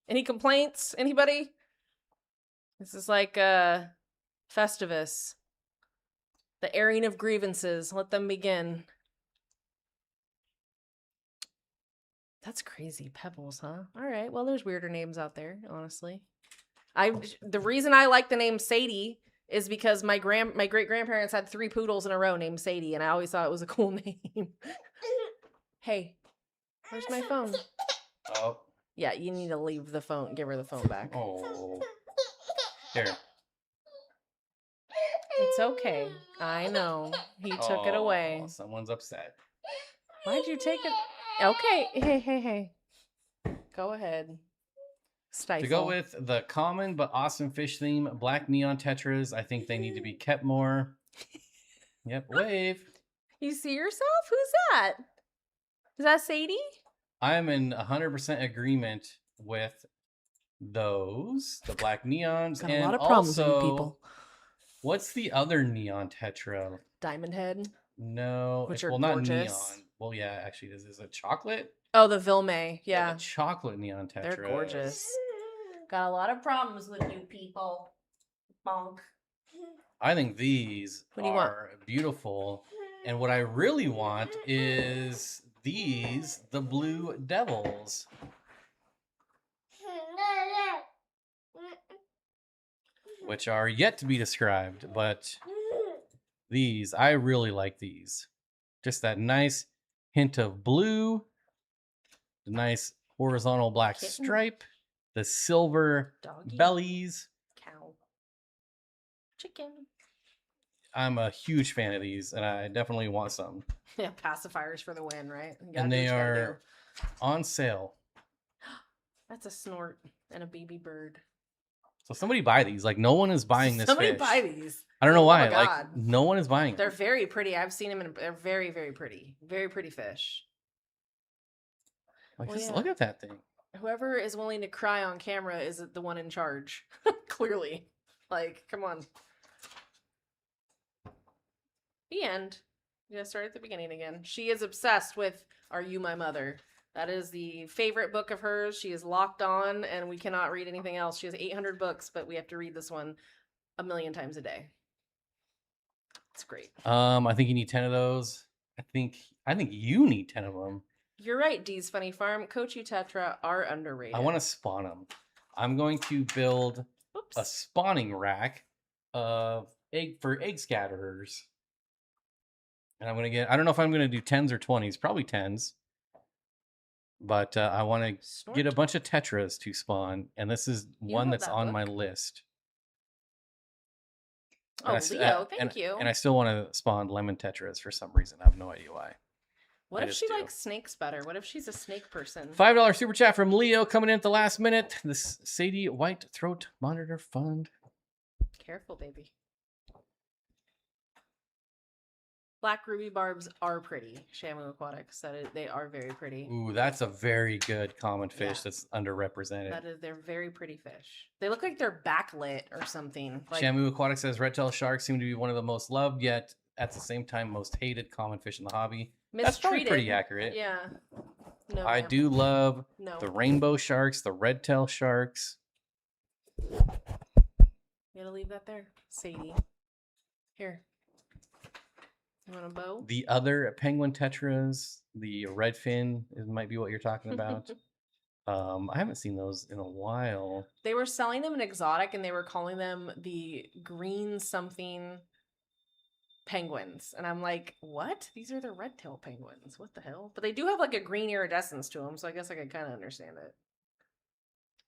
[SPEAKER 2] Any complaints? Anybody? This is like Festivus. The airing of grievances. Let them begin. That's crazy. Pebbles, huh? All right. Well, there's weirder names out there, honestly. The reason I like the name Sadie is because my great grandparents had 3 poodles in a row named Sadie, and I always thought it was a cool name. Hey, where's my phone?
[SPEAKER 1] Oh.
[SPEAKER 2] Yeah, you need to leave the phone. Give her the phone back.
[SPEAKER 1] Oh. Here.
[SPEAKER 2] It's okay. I know. He took it away.
[SPEAKER 1] Someone's upset.
[SPEAKER 2] Why'd you take it? Okay. Hey. Go ahead. Stifle.
[SPEAKER 1] To go with the common but awesome fish theme, black neon tetras, I think they need to be kept more. Yep, wave.
[SPEAKER 2] You see yourself? Who's that? Is that Sadie?
[SPEAKER 1] I am in 100% agreement with those, the black neons.
[SPEAKER 2] Got
[SPEAKER 1] and
[SPEAKER 2] a lot of problems with you
[SPEAKER 1] also,
[SPEAKER 2] people.
[SPEAKER 1] What's the other neon tetra?
[SPEAKER 2] Diamond Head?
[SPEAKER 1] No,
[SPEAKER 2] Which are
[SPEAKER 1] not
[SPEAKER 2] gorgeous.
[SPEAKER 1] neon. Well, yeah, actually, this is a chocolate.
[SPEAKER 2] Oh, the Vilme. Yeah.
[SPEAKER 1] The chocolate neon tetra.
[SPEAKER 2] They're gorgeous. Got a lot of problems with you people. Bonk.
[SPEAKER 1] I think these
[SPEAKER 2] What do you want?
[SPEAKER 1] are beautiful. And what I really want is these, the Blue Devils. Which are yet to be described, but these, I really like these. Just that nice hint of blue, the nice horizontal black
[SPEAKER 2] Kitten.
[SPEAKER 1] stripe, the silver
[SPEAKER 2] Doggy.
[SPEAKER 1] bellies.
[SPEAKER 2] Cow. Chicken.
[SPEAKER 1] I'm a huge fan of these, and I definitely want some.
[SPEAKER 2] Yeah, pacifiers for the win, right? You gotta
[SPEAKER 1] And
[SPEAKER 2] do
[SPEAKER 1] they
[SPEAKER 2] what you gotta
[SPEAKER 1] are on sale.
[SPEAKER 2] do. That's a snort and a baby bird.
[SPEAKER 1] So somebody buy these. Like, no one is buying this
[SPEAKER 2] Somebody
[SPEAKER 1] fish.
[SPEAKER 2] buy these.
[SPEAKER 1] I don't know
[SPEAKER 2] Oh
[SPEAKER 1] why.
[SPEAKER 2] my
[SPEAKER 1] Like,
[SPEAKER 2] God.
[SPEAKER 1] no one is buying
[SPEAKER 2] They're
[SPEAKER 1] them.
[SPEAKER 2] very pretty. I've seen them and they're very, very pretty. Very pretty fish.
[SPEAKER 1] Like,
[SPEAKER 2] Well,
[SPEAKER 1] just
[SPEAKER 2] yeah.
[SPEAKER 1] look at that thing.
[SPEAKER 2] Whoever is willing to cry on camera is the one in charge. Clearly. Like, come on. The end. You gotta start at the beginning again. She is obsessed with Are You My Mother? That is the favorite book of hers. She is locked on, and we cannot read anything else. She has 800 books, but we have to read this one 1,000,000 times a day. It's great.
[SPEAKER 1] I think you need 10 of those. I think you need 10 of them.
[SPEAKER 2] You're right, Dee's Funny Farm. Kochu Tetra are underrated.
[SPEAKER 1] I want to spawn them. I'm going to build a spawning rack of egg scatterers. And I'm going to get, I don't know if I'm going to do 10s or 20s, probably 10s. But I want to get a bunch of tetras to spawn. And this is one that's on my list.
[SPEAKER 2] Oh, Leo, thank you.
[SPEAKER 1] And I still want to spawn lemon tetras for some reason. I have no idea why.
[SPEAKER 2] What if she likes snakes better? What if she's a snake person?
[SPEAKER 1] $5 super chat from Leo coming in at the last minute. This Sadie White Throat Monitor Fund.
[SPEAKER 2] Careful, baby. Black ruby barbs are pretty. Shamu Aquatics said they are very pretty.
[SPEAKER 1] Ooh, that's a very good common fish that's underrepresented.
[SPEAKER 2] They're very pretty fish. They look like they're backlit or something. Like,
[SPEAKER 1] Shamu Aquatics says red-tailed sharks seem to be one of the most loved, yet at the same time most hated common fish in the hobby. That's probably pretty accurate.
[SPEAKER 2] Yeah. No,
[SPEAKER 1] I do love the rainbow sharks, the red-tailed sharks.
[SPEAKER 2] You gotta leave that there, Sadie. Here. You want a bow?
[SPEAKER 1] The other penguin tetras, the redfin, might be what you're talking about. I haven't seen those in a while.
[SPEAKER 2] They were selling them in Exotic, and they were calling them the green something penguins. And I'm like, what? These are the red-tailed penguins. What the hell? But they do have like a green iridescence to them, so I guess I could kind of understand it.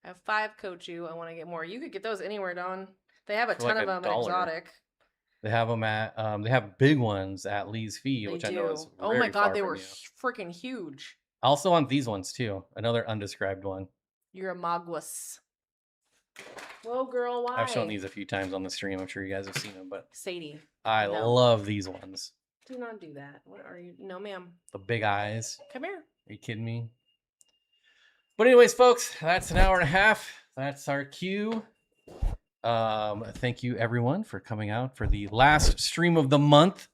[SPEAKER 2] I have 5 Kochu. I want to get more. You could get those anywhere, Dawn. They have a ton of them at Exotic.
[SPEAKER 1] They have them at, they have big ones at Lee's Fee, which I know is
[SPEAKER 2] oh my God, they were freaking huge.
[SPEAKER 1] I also want these ones too. Another undescribed one.
[SPEAKER 2] You're a Maguas. Whoa, girl, why?
[SPEAKER 1] I've shown these a few times on the stream. I'm sure you guys have seen them, but
[SPEAKER 2] Sadie,
[SPEAKER 1] I love these ones.
[SPEAKER 2] Do not do that. What are you? No, ma'am.
[SPEAKER 1] The big eyes.
[SPEAKER 2] Come here.
[SPEAKER 1] Are you kidding me? But anyways, folks, that's an hour and a half. That's our cue. Thank you everyone for coming out for the last stream of the month.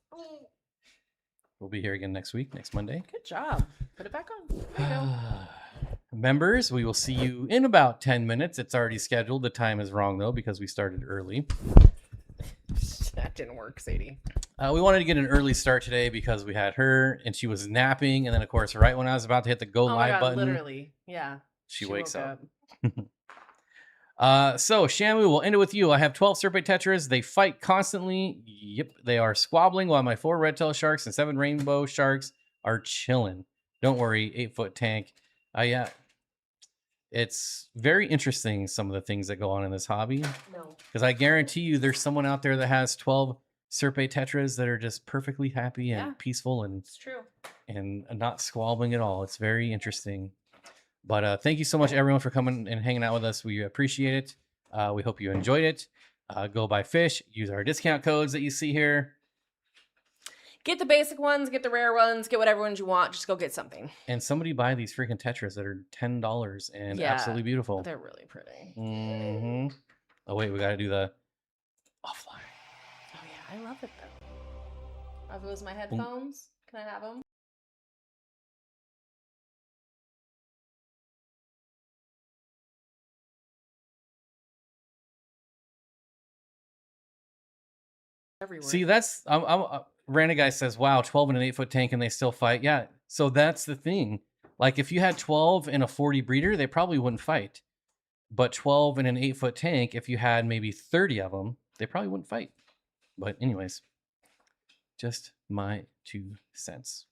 [SPEAKER 1] We'll be here again next week, next Monday.
[SPEAKER 2] Good job. Put it back on. There you go.
[SPEAKER 1] Members, we will see you in about 10 minutes. It's already scheduled. The time is wrong though because we started early.
[SPEAKER 2] That didn't work, Sadie.
[SPEAKER 1] We wanted to get an early start today because we had her and she was napping, and then of course right when I was about to hit the go live button,
[SPEAKER 2] literally, yeah,
[SPEAKER 1] she wakes up. So Shamu, we'll end it with you. I have 12 Serpent Tetras. They fight constantly. Yep, they are squabbling while my 4 red-tailed sharks and 7 rainbow sharks are chilling. Don't worry, 8-foot tank. Yeah, it's very interesting, some of the things that go on in this hobby.
[SPEAKER 2] No,
[SPEAKER 1] because I guarantee you there's someone out there that has 12 Serpent Tetras that are just perfectly happy and peaceful and
[SPEAKER 2] it's true
[SPEAKER 1] and not squabbling at all. It's very interesting. But thank you so much, everyone, for coming and hanging out with us. We appreciate it. We hope you enjoyed it. Go buy fish. Use our discount codes that you see here.
[SPEAKER 2] Get the basic ones. Get the rare ones. Get whatever ones you want. Just go get something.
[SPEAKER 1] And somebody buy these freaking tetras that are $10 and absolutely beautiful.
[SPEAKER 2] They're really pretty.
[SPEAKER 1] Mm-hmm. Oh, wait. We got to do the offline.
[SPEAKER 2] Oh, yeah. I love it, though. Are those my headphones? Can I have them? Everywhere.
[SPEAKER 1] See, that's Random Guy says, wow, 12 in an 8-foot tank and they still fight. Yeah, so that's the thing. Like if you had 12 in a 40 breeder, they probably wouldn't fight. But 12 in an 8-foot tank, if you had maybe 30 of them, they probably wouldn't fight. But anyways, just my 2 cents.